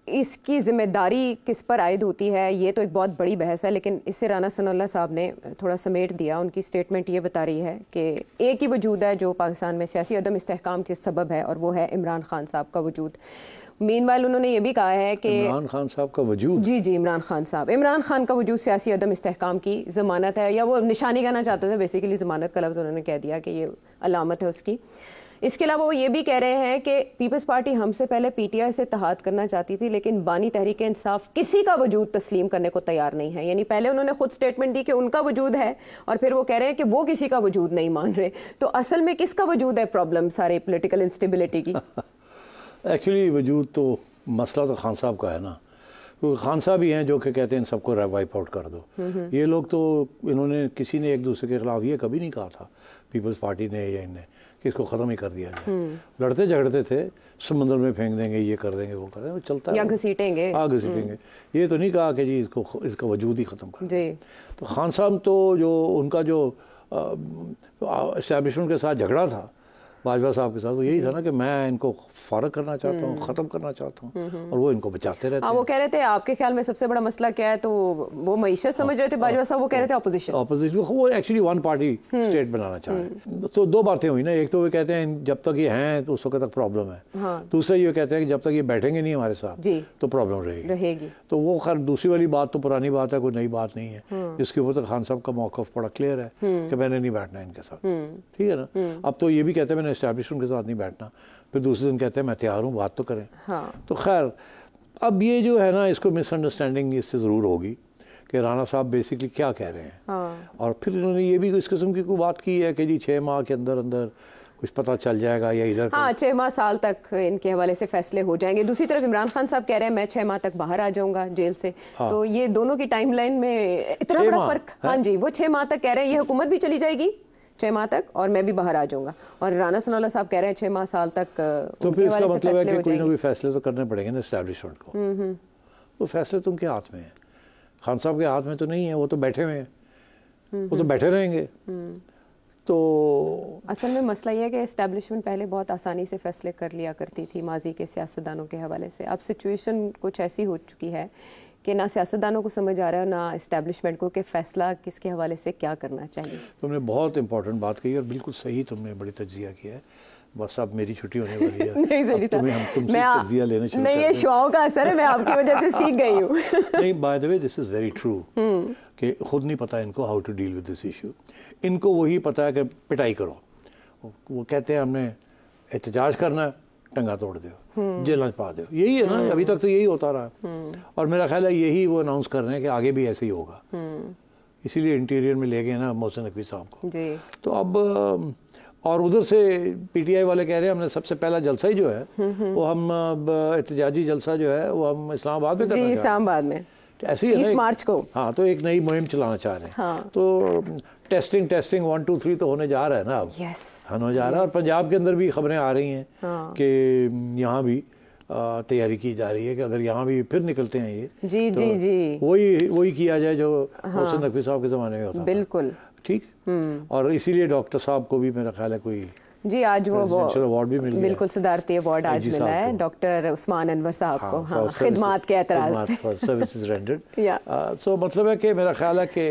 इसकी जिम्मेदारी किस पर आयद होती है, ये तो एक बहुत बड़ी बहस है। लेकिन इससे राना सनाउल्लाह साहब ने थोड़ा समेट दिया। उनकी स्टेटमेंट ये बता रही है कि एक ही वजूद है जो पाकिस्तान में सियासी अदम इस्तेहकाम के सबब है, और वो है इमरान खान साहब का वजूद। मीनवाइल उन्होंने ये भी कहा है कि इमरान खान साहब का वजूद, जी इमरान खान का वजूद सियासी अदम इस्तेहकाम की ज़मानत है, या वो निशानी कहना चाहते थे, बेसिकली ज़मानत का लफ्ज़ उन्होंने कह दिया कि ये अलामत है उसकी। इसके अलावा वो ये भी कह रहे हैं कि पीपल्स पार्टी हमसे पहले PTI से इत्तेहाद करना चाहती थी, लेकिन बानी तहरीक इंसाफ किसी का वजूद तस्लीम करने को तैयार नहीं है। यानी पहले उन्होंने खुद स्टेटमेंट दी कि उनका वजूद है, और फिर वो कह रहे हैं कि वो किसी का वजूद नहीं मान रहे। तो असल में किसका वजूद है प्रॉब्लम सारे पॉलिटिकल इंस्टेबिलिटी की? एक्चुअली वजूद तो मसला तो खान साहब का है ना, क्योंकि खान साहब ही हैं जो कि कहते हैं इन सबको वाइप आउट कर दो। ये लोग तो, इन्होंने किसी ने एक दूसरे के खिलाफ ये कभी नहीं कहा था, पीपल्स पार्टी ने या इनने, कि इसको ख़त्म ही कर दिया जाए। लड़ते झगड़ते थे, समंदर में फेंक देंगे, ये कर देंगे, वो कर देंगे, वो चलता है, या घसीटेंगे। हाँ घसीटेंगे। ये तो नहीं कहा कि जी इसको, इसका वजूद ही ख़त्म कर जी। तो खान साहब तो जो उनका जो इस्टेब्लिशमेंट के साथ झगड़ा था बाजवा साहब के साथ, तो यही था ना कि मैं इनको फारग करना चाहता हूँ, ख़त्म करना चाहता हूँ, और वो इनको बचाते रहते हैं। वो कह रहे थे आपके ख्याल में सबसे बड़ा मसला क्या है, तो वो मईशत समझ रहे थे बाजवा साहब, वो कह रहे थे ऑपोजिशन। वो एक्चुअली वन पार्टी स्टेट बनाना चाह रहे हैं। तो दो बातें हुई ना, एक तो वो कहते हैं जब तक ये हैं तो उस वक्त तक प्रॉब्लम है, दूसरा ये कहते हैं कि जब तक ये बैठेंगे नहीं हमारे साथ तो प्रॉब्लम रहेगी। तो वो खैर दूसरी वाली बात तो पुरानी बात है, कोई नई बात नहीं है, जिसके ऊपर तो खान साहब का मौक़िफ़ बड़ा क्लियर है कि मैंने नहीं बैठना इनके साथ, ठीक है ना। अब तो ये भी कहते हैं मैंने एस्टैब्लिशमेंट के साथ नहीं बैठना, फिर दूसरे दिन कहते हैं मैं तैयार हूँ, बात तो करें। तो खैर अब ये जो है ना, इसको मिसअंडरस्टैंडिंग इससे ज़रूर होगी कि राणा साहब बेसिकली क्या कह रहे हैं। और फिर इन्होंने ये भी इस किस्म की कोई बात की है कि जी 6 माह के अंदर अंदर कुछ पता चल जाएगा या इधर 6 माह साल तक इनके हवाले से फैसले हो जाएंगे। दूसरी तरफ इमरान खान साहब कह रहे हैं मैं 6 माह तक बाहर आ जाऊंगा जेल से। तो ये दोनों की टाइमलाइन में इतना बड़ा फर्क। हाँ जी, वो 6 माह तक कह रहे हैं, ये हुकूमत भी चली जाएगी 6 माह तक और मैं भी बाहर आ जाऊंगा, और राना सनाउल्लाह साहब कह रहे हैं 6 माह साल तक। तो फिर इसका मतलब है कि कोई ना कोई फैसले तो करने पड़ेंगे ना एस्टैब्लिशमेंट को। तो फैसले तो उनके हाथ में है, खान साहब के हाथ में तो नहीं है, वो तो बैठे हुए हैं, वो तो बैठे रहेंगे। तो असल में मसला यह है कि एस्टैब्लिशमेंट पहले बहुत आसानी से फैसले कर लिया करती थी माजी के सियासतदानों के हवाले से। अब सिचुएशन कुछ ऐसी हो चुकी है कि ना सियासतदानों को समझ आ रहा है ना एस्टैब्लिशमेंट को कि फैसला किसके हवाले से क्या करना चाहिए। तुमने बहुत इंपॉर्टेंट बात कही और बिल्कुल सही तुमने बड़ी तज्जिया किया है। बस अब मेरी छुट्टी होने वाली है। नहीं सही था, हम तुमसे तज्जिया लेना शुरू नहीं, ये शौक का असर है, मैं आपकी वजह से सीख गई हूँ। नहीं, by the way this is very true कि खुद नहीं पता इनको how to deal with this issue. इनको वही पता है कि पिटाई करो, वो कहते हैं हमने एहतजाज करना है, टंगा तोड़ दो, जेल में पा दो, यही है ना। अभी तक तो यही होता रहा, और मेरा ख्याल है यही वो अनाउंस कर रहे हैं कि आगे भी ऐसे ही होगा। इसीलिए इंटीरियर में ले गए ना मोहसिन नकवी साहब को। तो अब और उधर से पीटीआई वाले कह रहे हैं हमने सबसे पहला जलसा ही जो है वो हम एहतजाजी जलसा जो है वो हम इस्लामाबाद में करना चाह रहे हैं। इस्लामाबाद में ऐसे ही है 20 मार्च को। हाँ, तो एक नई मुहिम चलाना चाह रहे हैं। तो टेस्टिंग 1 2 3 तो होने जा रहा है ना अब। होने जा रहा है, और पंजाब के अंदर भी खबरें आ रही हैं कि यहाँ भी तैयारी की जा रही है कि अगर यहाँ भी फिर निकलते हैं ये तो वही किया जाए जो मोहसिन नकवी साहब के ज़माने में होता था। बिल्कुल ठीक। और इसीलिए डॉक्टर साहब को भी मेरा ख्याल है कोई जी आज वो अवार्ड भी मिल गया। बिल्कुल सदारती अवार्ड आज मिला है डॉक्टर उस्मान अनवर साहब को। हाँ, खिदमात के एतराज सर्विसेज रेंडर्ड। सो मतलब है कि मेरा ख्याल है कि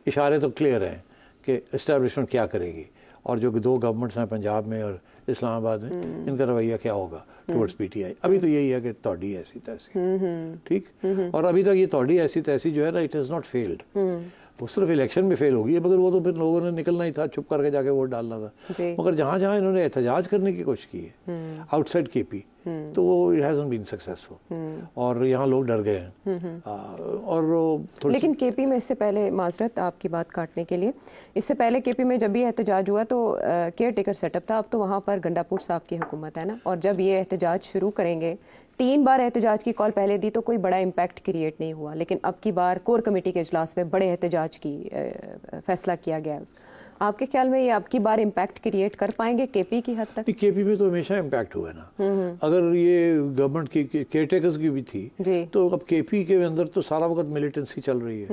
इशारे तो क्लियर हैं कि एस्टैब्लिशमेंट क्या करेगी, और जो 2 गवर्नमेंट्स हैं पंजाब में और इस्लामाबाद में, इनका रवैया क्या होगा टुवर्ड्स पीटीआई। अभी तो यही है कि तोड़ी ऐसी तैसी, ठीक। और अभी तक ये तोड़ी ऐसी तैसी जो है ना, इट हैज़ नॉट फेल्ड। वो सिर्फ इलेक्शन में फेल होगी, मगर वो तो फिर लोगों ने निकलना ही था, चुप करके जाके वोट डालना था। मगर जहाँ जहाँ इन्होंने एहतजाज करने की कोशिश की है आउटसाइड केपी, तो वो इट हैज़न्ट बीन सक्सेसफुल, और यहाँ लोग डर गए हैं। और लेकिन केपी में इससे पहले, माजरत आपकी बात काटने के लिए, इससे पहले केपी में जब ये एहतजाज हुआ तो केयर टेकर सेटअप था। अब तो वहाँ पर गंडापुर साहब की हुकूमत है ना, और जब ये एहतजाज शुरू करेंगे, 3 बार एहतजाज की कॉल पहले दी तो कोई बड़ा इम्पैक्ट क्रिएट नहीं हुआ, लेकिन अब की बार कोर कमेटी के इजलास में बड़े एहतजाज की फैसला किया गया है। आपके ख्याल में ये अब की बार इम्पैक्ट क्रिएट कर पाएंगे केपी की हद तक? केपी में तो हमेशा इम्पैक्ट हुआ ना। अगर ये गवर्नमेंट की केयर टेकर्स की भी थी तो अब केपी के अंदर तो सारा वक्त मिलिटेंसी चल रही है,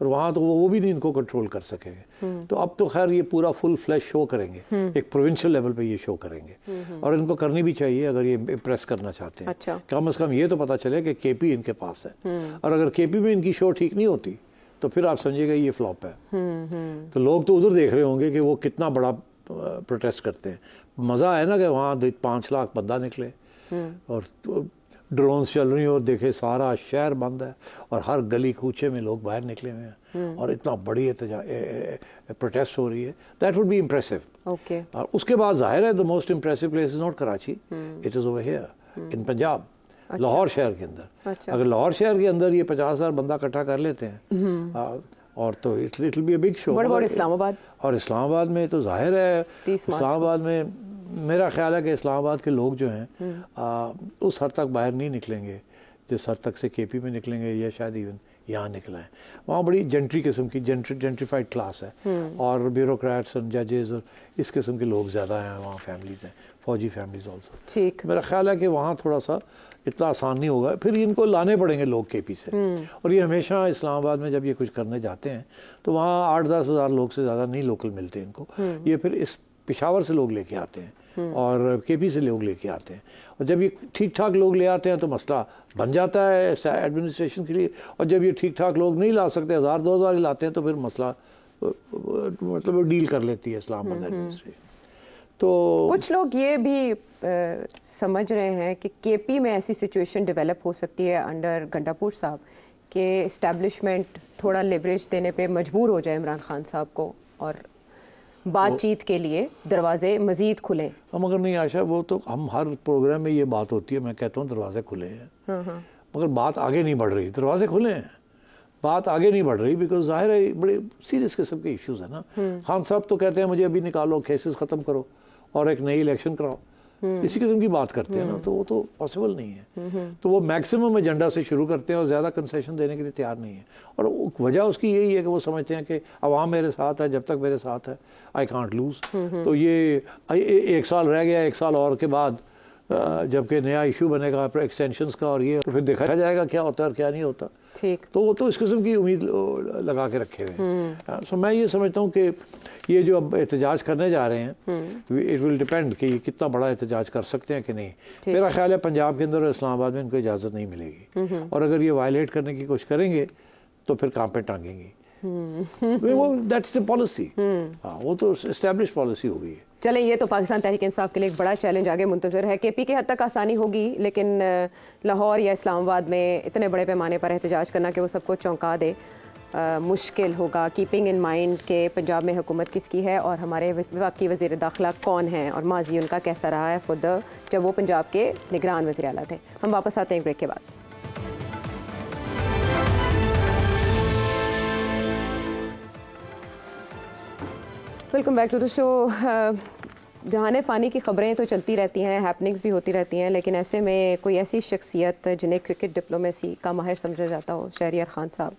और वहाँ तो वो भी नहीं इनको कंट्रोल कर सकेंगे। तो अब तो खैर ये पूरा फुल फ्लैश शो करेंगे, एक प्रोविंशियल लेवल पे ये शो करेंगे, और इनको करनी भी चाहिए अगर ये इम्प्रेस करना चाहते हैं। कम से कम ये तो पता चले कि केपी इनके पास है, और अगर केपी में इनकी शो ठीक नहीं होती तो फिर आप समझिएगा ये फ्लॉप है। तो लोग तो उधर देख रहे होंगे कि वो कितना बड़ा प्रोटेस्ट करते हैं। मज़ा है ना कि वहाँ 5 लाख बंदा निकले, और ड्रोन्स चल रही हैं, और देखे सारा शहर बंद है, और हर गली कूचे में लोग बाहर निकले हुए हैं, और इतना बड़ी प्रोटेस्ट हो रही है। That would be impressive. और उसके बाद जाहिर है the most impressive place is not Karachi, it is over here in Punjab, Lahore शहर के अंदर। अगर लाहौर शहर के अंदर ये 50,000 बंदा इकट्ठा कर लेते हैं और तो it will be a big show. Islamabad, और इस्लामाबाद में तो जाहिर है, इस्लामाबाद में मेरा ख्याल है कि इस्लामाबाद के लोग जो हैं उस हद तक बाहर नहीं निकलेंगे जिस हद तक से केपी में निकलेंगे, या शायद इवन यहाँ निकल आए। वहाँ बड़ी जेंट्री किस्म की जेंट्रीफाइड क्लास है और ब्यूरोक्रेट्स एंड जजेस और इस किस्म के लोग ज़्यादा हैं वहाँ, फैमिलीज़ हैं, फौजी फैमिलीज ऑल्सो। ठीक, मेरा ख्याल है कि वहाँ थोड़ा सा इतना आसान नहीं होगा, फिर इनको लाने पड़ेंगे लोग केपी से। और ये हमेशा इस्लामाबाद में जब ये कुछ करने जाते हैं तो वहाँ 8-10 हज़ार लोग से ज़्यादा नहीं लोकल मिलते इनको। ये फिर इस पेशावर से लोग लेके आते हैं और केपी से लोग लेके आते हैं, और जब ये ठीक ठाक लोग ले आते हैं तो मसला बन जाता है एडमिनिस्ट्रेशन के लिए, और जब ये ठीक ठाक लोग नहीं ला सकते, 1000-2000 ही लाते हैं, तो फिर मसला मतलब डील कर लेती है इस्लामाबाद एडमिनिस्ट्रेशन। तो कुछ लोग ये भी समझ रहे हैं कि केपी में ऐसी सिचुएशन डेवलप हो सकती है अंडर गंडापुर साहब कि इस्टेब्लिशमेंट थोड़ा लिवरेज देने पे मजबूर हो जाए इमरान खान साहब को और बातचीत के लिए दरवाजे मजीद खुले। मगर नहीं आशा, वो तो हम हर प्रोग्राम में ये बात होती है, मैं कहता हूँ दरवाजे खुले हैं, मगर बात आगे नहीं बढ़ रही। दरवाजे खुले हैं, बात आगे नहीं बढ़ रही, बिकॉज जाहिर है बड़े सीरियस किस्म के इश्यूज है ना। खान साहब तो कहते हैं मुझे अभी निकालो, केसेस ख़त्म करो और एक नई इलेक्शन कराओ, इसी किस्म की बात करते हैं ना, तो वो तो पॉसिबल नहीं है। तो वो मैक्सिमम एजेंडा से शुरू करते हैं और ज़्यादा कंसेशन देने के लिए तैयार नहीं है, और वजह उसकी यही है कि वो समझते हैं कि अवाम मेरे साथ है, जब तक मेरे साथ है आई कांट लूज़। तो ये 1 साल रह गया, 1 साल और के बाद जबकि नया इशू बनेगा एक्सटेंशंस का और ये, तो फिर देखा जाएगा क्या होता है और क्या नहीं होता। ठीक, तो वो तो इस किस्म की उम्मीद लगा के रखे हुए हैं। सो मैं ये समझता हूँ कि ये जो अब एहतजाज करने जा रहे हैं, इट विल डिपेंड कि ये कितना बड़ा एहतजाज कर सकते हैं कि नहीं। मेरा ख्याल है पंजाब के अंदर और इस्लामाबाद में इनको इजाज़त नहीं मिलेगी, और अगर ये वायलेट करने की कोशिश करेंगे तो फिर काम पे टांगेंगी। वो दैट्स द पॉलिसी, हाँ वो तो एस्टैब्लिश पॉलिसी हो गई है। चलें, ये तो पाकिस्तान तहरीक इंसाफ के लिए एक बड़ा चैलेंज आगे मुंतज़र है। केपी के हद तक आसानी होगी, लेकिन लाहौर या इस्लामाबाद में इतने बड़े पैमाने पर एहतजाज करना कि वो सबको चौंका दे मुश्किल होगा। कीपिंग इन माइंड के पंजाब में हुकूमत किसकी है और हमारे वफाकी वज़ीर दाखिला कौन हैं और माजी उनका कैसा रहा है खुद जब वो पंजाब के निगरान वज़ीर आला थे। हम वापस आते हैं ब्रेक के बाद। Welcome back to the show. जहाने फ़ानी की ख़बरें तो चलती रहती हैं, हैपनिंग्स भी होती रहती हैं, लेकिन ऐसे में कोई ऐसी शख्सियत जिन्हें क्रिकेट डिप्लोमेसी का माहिर समझा जाता हो, शहरियार खान साहब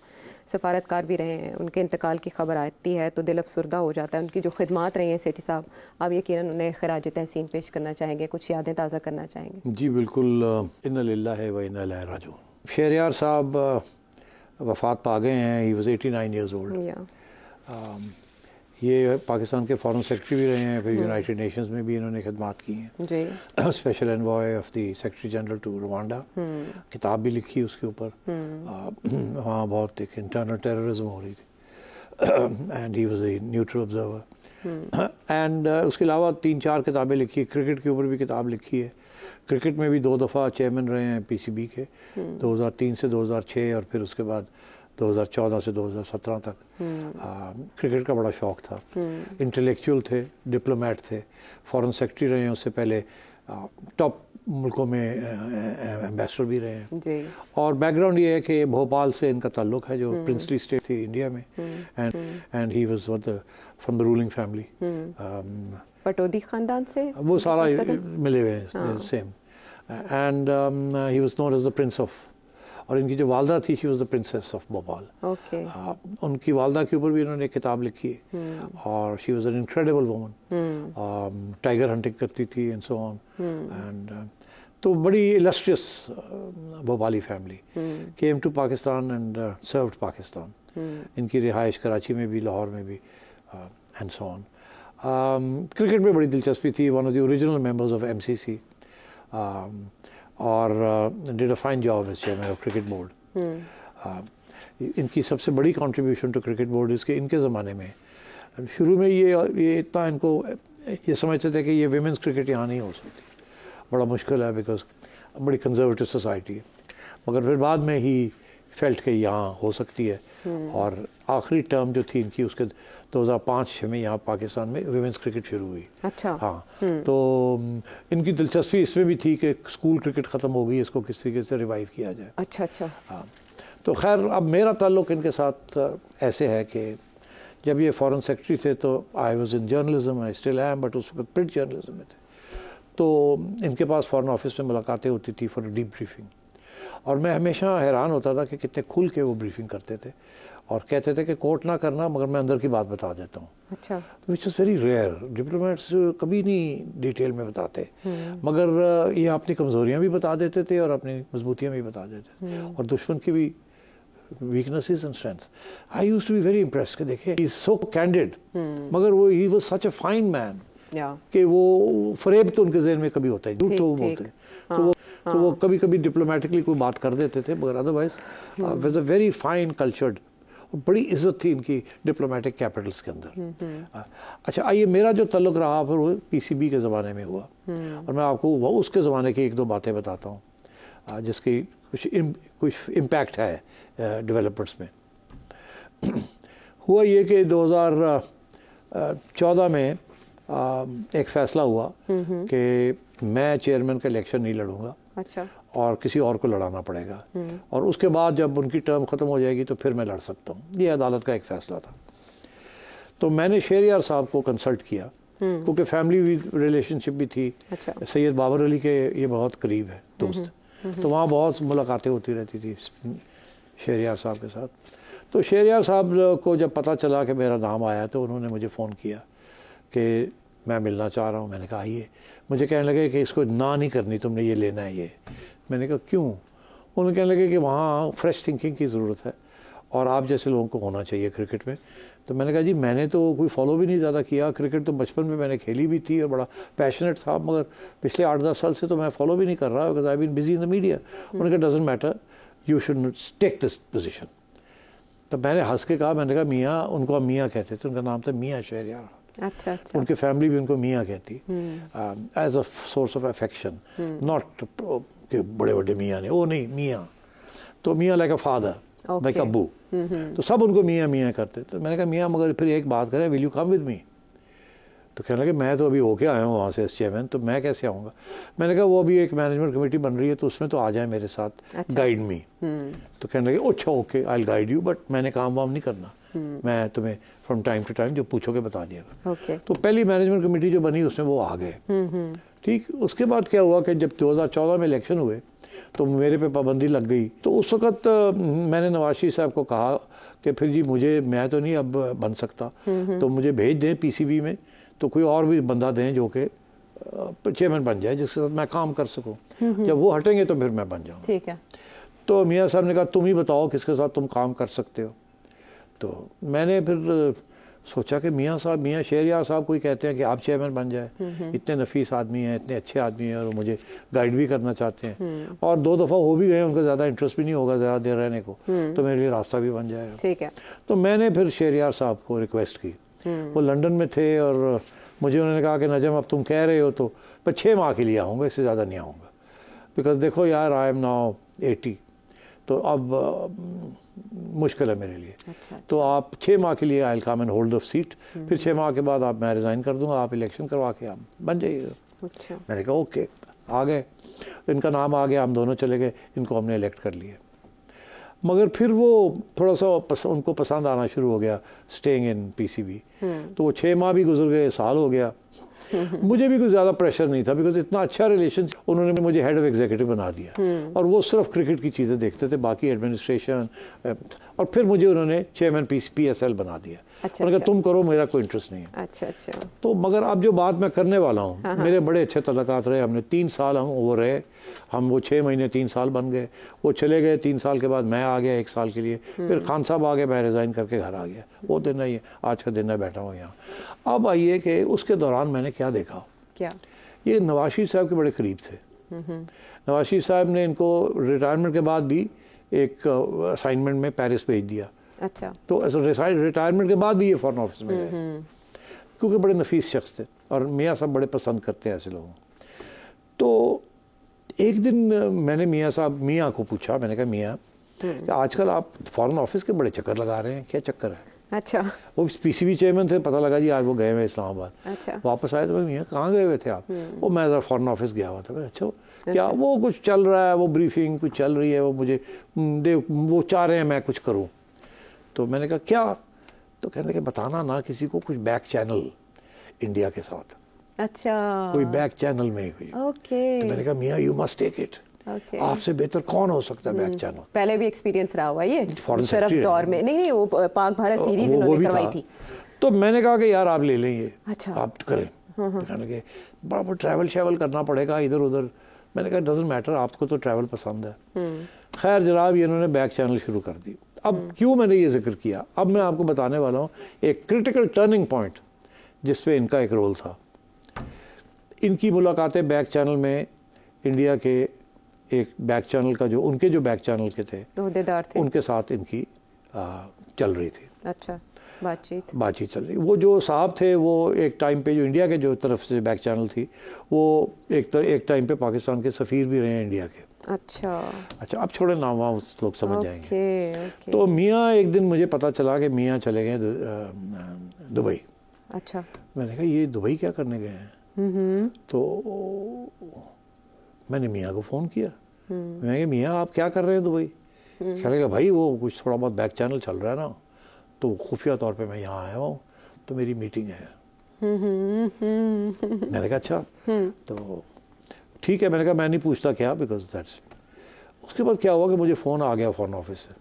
सफारतकार भी रहे हैं, उनके इंतकाल की खबर आती है तो दिल अफसुर्दा हो जाता है। उनकी जो खिदमात रही हैं सेठी साहब, आप यकीनन उन्हें खराज तहसीन पेश करना चाहेंगे, कुछ यादें ताज़ा करना चाहेंगे? जी बिल्कुल, इन्ना लिल्लाहि व इन्ना इलैहि राजिऊन। शहरियार साहब वफ़ात पा गए हैं, ही वाज 89 ईयर्स ओल्ड। ये पाकिस्तान के फॉरेन सेक्रेटरी भी रहे हैं, फिर यूनाइटेड नेशंस में भी इन्होंने खिदमात की हैं जी। Special envoy of the secretary general to Rwanda, किताब भी लिखी उसके ऊपर। वहाँ बहुत एक इंटरनल टेररिज्म हो रही थी and he was a neutral observer. And उसके अलावा 3-4 किताबें लिखी, क्रिकेट के ऊपर भी किताब लिखी है। क्रिकेट में भी 2 दफ़ा चेयरमैन रहे हैं PCB के, 2003 से 2006 और फिर उसके बाद 2014 से 2017 तक। क्रिकेट का बड़ा शौक़ था, इंटेलेक्चुअल थे, डिप्लोमेट थे, फॉरेन सेक्रेटरी रहे हैं, उससे पहले टॉप मुल्कों में एम्बेसडर भी रहे हैं। और बैकग्राउंड ये है कि भोपाल से इनका ताल्लुक़ है, जो प्रिंसली स्टेट थी इंडिया में, and he was from the ruling family. Pataudi ख़ानदान से वो सारा मिले हुए हैं same. And he was known as the prince of, और इनकी जो वालदा थी, she was the princess of Bhopal. उनकी वालदा के ऊपर भी इन्होंने एक किताब लिखी है, और she was an incredible woman, tiger hunting करती थी एंड सो ऑन। एंड तो बड़ी illustrious Bhopali family, came to Pakistan and served Pakistan. इनकी रिहाइश कराची में भी, लाहौर में भी एंड सो ऑन। क्रिकेट में बड़ी दिलचस्पी थी, one of the original members of MCC, और did a fine job as chairman of cricket board. इनकी सबसे बड़ी कंट्रीब्यूशन टू क्रिकेट बोर्ड इसके इनके ज़माने में, शुरू में ये इतना इनको ये समझते थे कि ये विमेंस क्रिकेट यहाँ नहीं हो सकती, बड़ा मुश्किल है, बिकॉज बड़ी कंजर्वेटिव सोसाइटी है, मगर फिर बाद में ही फेल्ट के यहाँ हो सकती है। और आखिरी टर्म जो थी इनकी, उसके 2005-06 में यहाँ पाकिस्तान में विमेंस क्रिकेट शुरू हुई। अच्छा। हाँ, तो इनकी दिलचस्पी इसमें भी थी कि स्कूल क्रिकेट ख़त्म हो गई, इसको किस तरीके से रिवाइव किया जाए। अच्छा। हाँ, तो खैर अब मेरा ताल्लुक़ इनके साथ ऐसे है कि जब ये फॉरेन सेक्रेटरी थे तो I was in journalism, I still am, but उस वक्त प्रिंट जर्नलिज्म में थे। तो इनके पास फॉरेन ऑफिस में मुलाकातें होती थी फॉर डीप ब्रीफिंग, और मैं हमेशा हैरान होता था कि कितने खुल के वो ब्रीफिंग करते थे और कहते थे कि कोर्ट ना करना मगर मैं अंदर की बात बता देता हूँ। अच्छा। तो which is very rare, diplomats कभी नहीं डिटेल में बताते, मगर ये अपनी कमज़ोरियाँ भी बता देते थे और अपनी मजबूतियाँ भी बता देते थे और दुश्मन की भी weaknesses and strengths. I used to be very impressed कि देखिए he is so candid, मगर वो he was such a fine man कि वो फरेब तो उनके ज़हन में कभी होता है, झूठ तो वो बोलते हैं, तो वो कभी कभी डिप्लोमेटिकली कोई बात कर देते थे, मगर otherwise was a very fine cultured, बड़ी इज्जत थी इनकी डिप्लोमेटिक कैपिटल्स के अंदर। अच्छा, आइए मेरा जो तल्लुक़ रहा फिर वो पीसीबी के ज़माने में हुआ और मैं आपको वो उसके ज़माने की एक दो बातें बताता हूँ जिसकी कुछ इम्पैक्ट है डेवलपर्स में। हुआ ये कि 2014 में एक फ़ैसला हुआ कि मैं चेयरमैन का इलेक्शन नहीं लड़ूंगा। अच्छा। और किसी और को लड़ाना पड़ेगा और उसके बाद जब उनकी टर्म ख़त्म हो जाएगी तो फिर मैं लड़ सकता हूँ। ये अदालत का एक फ़ैसला था। तो मैंने शेरियार साहब को कंसल्ट किया क्योंकि फैमिली रिलेशनशिप भी थी। अच्छा। सैयद बाबर अली के ये बहुत करीब है दोस्त, तो वहाँ बहुत मुलाकातें होती रहती थी शेरियार साहब के साथ। तो शेरियार साहब को जब पता चला कि मेरा नाम आया तो उन्होंने मुझे फ़ोन किया कि मैं मिलना चाह रहा हूँ। मैंने कहा आइए। मुझे कहने लगे कि इसको ना नहीं करनी, तुमने ये लेना है ये। मैंने कहा क्यों? उन्होंने कहने लगे कि वहाँ फ्रेश थिंकिंग की ज़रूरत है और आप जैसे लोगों को होना चाहिए क्रिकेट में। तो मैंने कहा जी मैंने तो कोई फॉलो भी नहीं ज़्यादा किया, क्रिकेट तो बचपन में मैंने खेली भी थी और बड़ा पैशनेट था, मगर पिछले 8-10 साल से तो मैं फॉलो भी नहीं कर रहा because I been busy in the media. उन्होंने कहा doesn't matter, you should take this position. तो मैंने हंस के कहा, मैंने कहा मियाँ, उनको हम मियाँ कहते थे, उनका नाम था मियाँ शेरियार। अच्छा, अच्छा। उनकी फैमिली भी उनको मियाँ कहती as a source of affection, not कि बड़े बड़े मियाँ ने, वो नहीं, मियाँ। तो मियाँ लाइक अ फादर, लाइक अब्बू। तो सब उनको मियाँ मियाँ करते। तो मैंने कहा मियाँ मगर फिर एक बात करें, will you come with me? तो कहने लगे मैं तो अभी होके आया हूँ वहाँ से चेयरमैन, तो मैं कैसे आऊँगा? मैंने कहा वो अभी एक मैनेजमेंट कमेटी बन रही है तो उसमें तो आ जाए मेरे साथ। अच्छा। Guide me. तो कहने लगे अच्छा okay I will guide you, but मैंने काम वाम नहीं करना, मैं तुम्हें फ्रॉम टाइम टू टाइम जो पूछोगे बता दिएगा। तो पहली मैनेजमेंट कमेटी जो बनी उसमें वो आ गए। ठीक। उसके बाद क्या हुआ कि जब 2014 में इलेक्शन हुए तो मेरे पे पाबंदी लग गई। तो उस वक़्त मैंने नवाज शरीफ साहब को कहा कि फिर जी मुझे, मैं तो नहीं अब बन सकता, तो मुझे भेज दें पीसीबी में, तो कोई और भी बंदा दें जो कि चेयरमैन बन जाए जिसके साथ मैं काम कर सकूं। जब वो हटेंगे तो फिर मैं बन जाऊँगा। ठीक है। तो मियाँ साहब ने कहा तुम ही बताओ किसके साथ तुम काम कर सकते हो। तो मैंने फिर सोचा कि मियाँ साहब, मियाँ शेरियार साहब कोई कहते हैं कि आप चेयरमैन बन जाए, इतने नफीस आदमी हैं, इतने अच्छे आदमी हैं और मुझे गाइड भी करना चाहते हैं और 2 दफ़ा हो भी गए, उनको ज़्यादा इंटरेस्ट भी नहीं होगा ज़्यादा देर रहने को, तो मेरे लिए रास्ता भी बन जाएगा। ठीक है। तो मैंने फिर शेरियार साहब को रिक्वेस्ट की। वो लंदन में थे और मुझे उन्होंने कहा कि नजम अब तुम कह रहे हो तो मैं 6 माह के लिए आऊँगा, इससे ज़्यादा नहीं आऊँगा, बिकॉज देखो यार आई एम नाउ 80, तो अब मुश्किल है मेरे लिए। अच्छा। तो आप 6 माह के लिए I will come and hold the seat, फिर 6 माह के बाद आप, मैं रिज़ाइन कर दूंगा, आप इलेक्शन करवा के आप बन जाइएगा। अच्छा। मैंने कहा ओके। आ गए, इनका नाम आ गया, हम दोनों चले गए, इनको हमने इलेक्ट कर लिया। मगर फिर वो थोड़ा सा उनको पसंद आना शुरू हो गया स्टेइंग इन पीसीबी। तो वो 6 माह भी गुजर गए, साल हो गया। मुझे भी कुछ ज़्यादा प्रेशर नहीं था बिकॉज इतना अच्छा रिलेशन, उन्होंने मुझे हेड ऑफ एग्जीक्यूटिव बना दिया और वो सिर्फ क्रिकेट की चीज़ें देखते थे, बाकी एडमिनिस्ट्रेशन, और फिर मुझे उन्होंने चेयरमैन पीएसएल बना दिया। अच्छा, उन्होंने कहा तुम करो, मेरा कोई इंटरेस्ट नहीं है। अच्छा अच्छा। तो मगर अब जो बात मैं करने वाला हूँ, मेरे बड़े अच्छे तल्लुकात रहे, हमने 3 साल हम वो रहे, हम वो 6 महीने 3 साल बन गए, वो चले गए। 3 साल के बाद मैं आ गया 1 साल के लिए, फिर खान साहब आ गए, मैं रिज़ाइन करके घर आ गया। वो दिन है, आज का दिन है, बैठा हूँ यहाँ। अब आइए कि उसके दौरान मैंने क्या देखा। क्या? ये नवाज शरीफ साहब के बड़े करीब थे। नवाज शरीफ साहब ने इनको रिटायरमेंट के बाद भी एक असाइनमेंट में पेरिस भेज दिया। अच्छा। तो रिटायरमेंट के बाद भी ये फॉरेन ऑफिस में गए क्योंकि बड़े नफीस शख्स थे और मियाँ साहब बड़े पसंद करते हैं ऐसे लोगों। तो एक दिन मैंने मियाँ को पूछा, मैंने कहा मियाँ आजकल आप फॉरेन ऑफिस के बड़े चक्कर लगा रहे हैं, क्या चक्कर है? अच्छा। वो पीसीबी चेयरमैन थे, पता लगा जी आज वो गए हुए इस्लामाबाद। अच्छा। वापस आए तो मियाँ कहाँ गए हुए थे आप? वो मैं ज़रा फॉरेन ऑफिस गया हुआ था। अच्छा क्या? वो कुछ चल रहा है, वो ब्रीफिंग कुछ चल रही है, वो मुझे वो चाह रहे हैं मैं कुछ करूँ। तो मैंने कहा क्या? तो कहने लगे बताना ना किसी को, कुछ बैक चैनल इंडिया के साथ। अच्छा। कोई बैक चैनल में कोई। ओके। तो मैंने कहा मियाँ यू मस्ट टेक इट, आपसे बेहतर कौन हो सकता है बैक चैनल। पहले भी एक्सपीरियंस रहा हुआ ये फॉरेन सेक्रेटरी दौर में। नहीं, वो पाक भारत सीरीज इन्होंने करवाई थी। तो मैंने कहा कि यार आप ले लें ये, अच्छा, आप करें। कहने के बड़ा ट्रैवल शेवल करना पड़ेगा इधर उधर। मैंने कहा डजंट मैटर, आपको तो ट्रैवल पसंद है। खैर जनाब, ये इन्होंने बैक चैनल शुरू कर दी। अब क्यों मैंने ये जिक्र किया, अब मैं आपको बताने वाला हूँ एक क्रिटिकल टर्निंग पॉइंट जिसपे इनका एक रोल था। इनकी मुलाकातें बैक चैनल में इंडिया के एक बैक चैनल का जो उनके जो बैक चैनल के थे उनके साथ इनकी चल रही थी। अच्छा, बातचीत चल रही। वो जो साहब थे वो एक टाइम पे जो इंडिया के जो तरफ से बैक चैनल थी वो एक टाइम पे पाकिस्तान के सफ़ीर भी रहे हैं इंडिया के। अच्छा, अब छोड़े नाम वहाँ लोग समझ जाएंगे। तो मियाँ एक दिन मुझे पता चला कि मियाँ चले गए दुबई। अच्छा, मैंने कहा ये दुबई क्या करने गए हैं? तो मैंने मियाँ को फ़ोन किया। मैंने कहा मियाँ आप क्या कर रहे हैं दुबई? कहने लगा भाई वो कुछ थोड़ा बहुत बैक चैनल चल रहा है ना, तो खुफिया तौर पे मैं यहाँ आया हूँ, तो मेरी मीटिंग है। मैंने कहा अच्छा, तो ठीक है। मैंने कहा मैं नहीं पूछता क्या, बिकॉज दैट्स। उसके बाद क्या हुआ कि मुझे फ़ोन आ गया फॉरेन ऑफिस से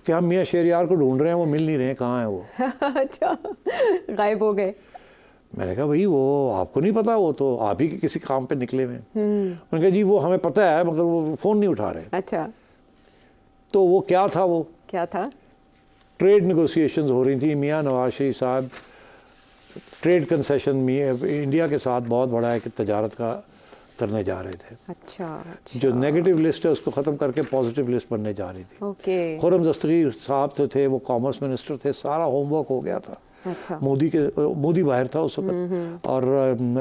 कि हम मियाँ शेरियार को ढूंढ रहे हैं, वो मिल नहीं रहे हैं, कहाँ है वो? अच्छा, गायब हो गए। मैंने कहा भाई वो आपको नहीं पता, वो तो आप ही के किसी काम पे निकले हुए। मैंने कहा जी वो हमें पता है मगर वो फ़ोन नहीं उठा रहे। अच्छा, तो वो क्या था? वो क्या था? ट्रेड नेगोशिएशंस हो रही थी। मियाँ नवाज शरीफ साहब ट्रेड कंसेशन इंडिया के साथ बहुत बड़ा एक तजारत का करने जा रहे थे। अच्छा। जो नेगेटिव लिस्ट है उसको ख़त्म करके पॉजिटिव लिस्ट बनने जा रही थी। खुर्रम दस्तगीर साहब थे, वो कॉमर्स मिनिस्टर थे, सारा होमवर्क हो गया था। अच्छा। मोदी बाहर था उस वक्त और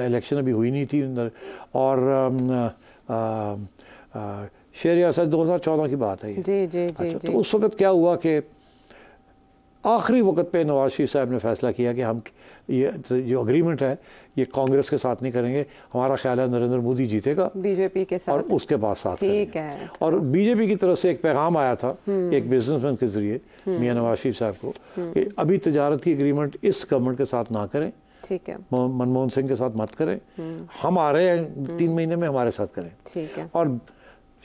इलेक्शन अभी हुई नहीं थी। और शेरिया साहब 2014 की बात है ये। जी। तो उस वक्त क्या हुआ कि आखिरी वक्त पे नवाज शरीफ साहब ने फैसला किया कि हम ये जो अग्रीमेंट है ये कांग्रेस के साथ नहीं करेंगे। हमारा ख्याल है नरेंद्र मोदी जीतेगा बीजेपी के साथ और उसके पास साथ ठीक है। और बीजेपी की तरफ से एक पैगाम आया था एक बिजनेसमैन के जरिए मियाँ नवाज शरीफ साहब को कि अभी तजारत की एग्रीमेंट इस गवर्नमेंट के साथ ना करें, ठीक है, मनमोहन सिंह के साथ मत करें, हम आ रहे हैं 3 महीने में, हमारे साथ करें। ठीक है। और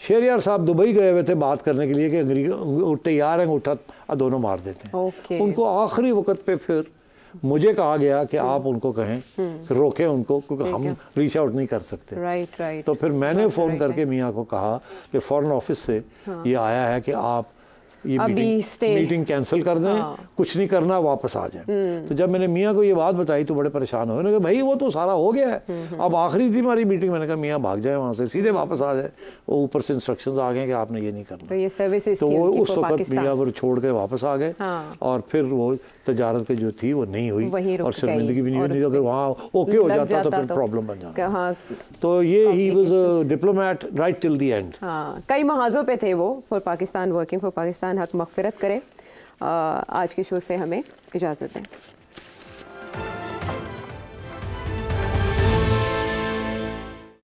शेरियार साहब दुबई गए हुए थे बात करने के लिए कि तैयार हैं, उठा दोनों मार देते हैं। उनको आखिरी वक्त पे फिर मुझे कहा गया कि आप उनको कहें, रोकें उनको, क्योंकि हम रीच आउट नहीं कर सकते। राइट। तो फिर मैंने फ़ोन करके मियाँ को कहा कि फॉरेन ऑफिस से ये आया है कि आप ये मीटिंग कैंसिल कर दें, कुछ नहीं करना, वापस आ जाए। तो जब मैंने मियाँ को ये बात बताई तो बड़े परेशान हुए। उन्होंने कहा भाई वो तो सारा हो गया है, अब आखिरी थी हमारी मीटिंग। मैंने कहा मियाँ भाग जाए वहाँ से, सीधे वापस आ जाए। वो ऊपर से इंस्ट्रक्शंस आ गए कि आपने ये नहीं करना। तो ये सर्विसेज तो वो उस वक्त मियाँ वो छोड़ के वापस आ गए और फिर वो तजारत की जो थी वो नहीं हुई और शर्मिंदगी भी नहीं हुई। अगर वहाँ ओके हो जाता तो फिर प्रॉब्लम बन जाता। तो ये he was a diplomat right till the end. कई महाजों पे थे वो for Pakistan, working for Pakistan. हक मगफिरत करें। आज के शो से हमें इजाज़त दें।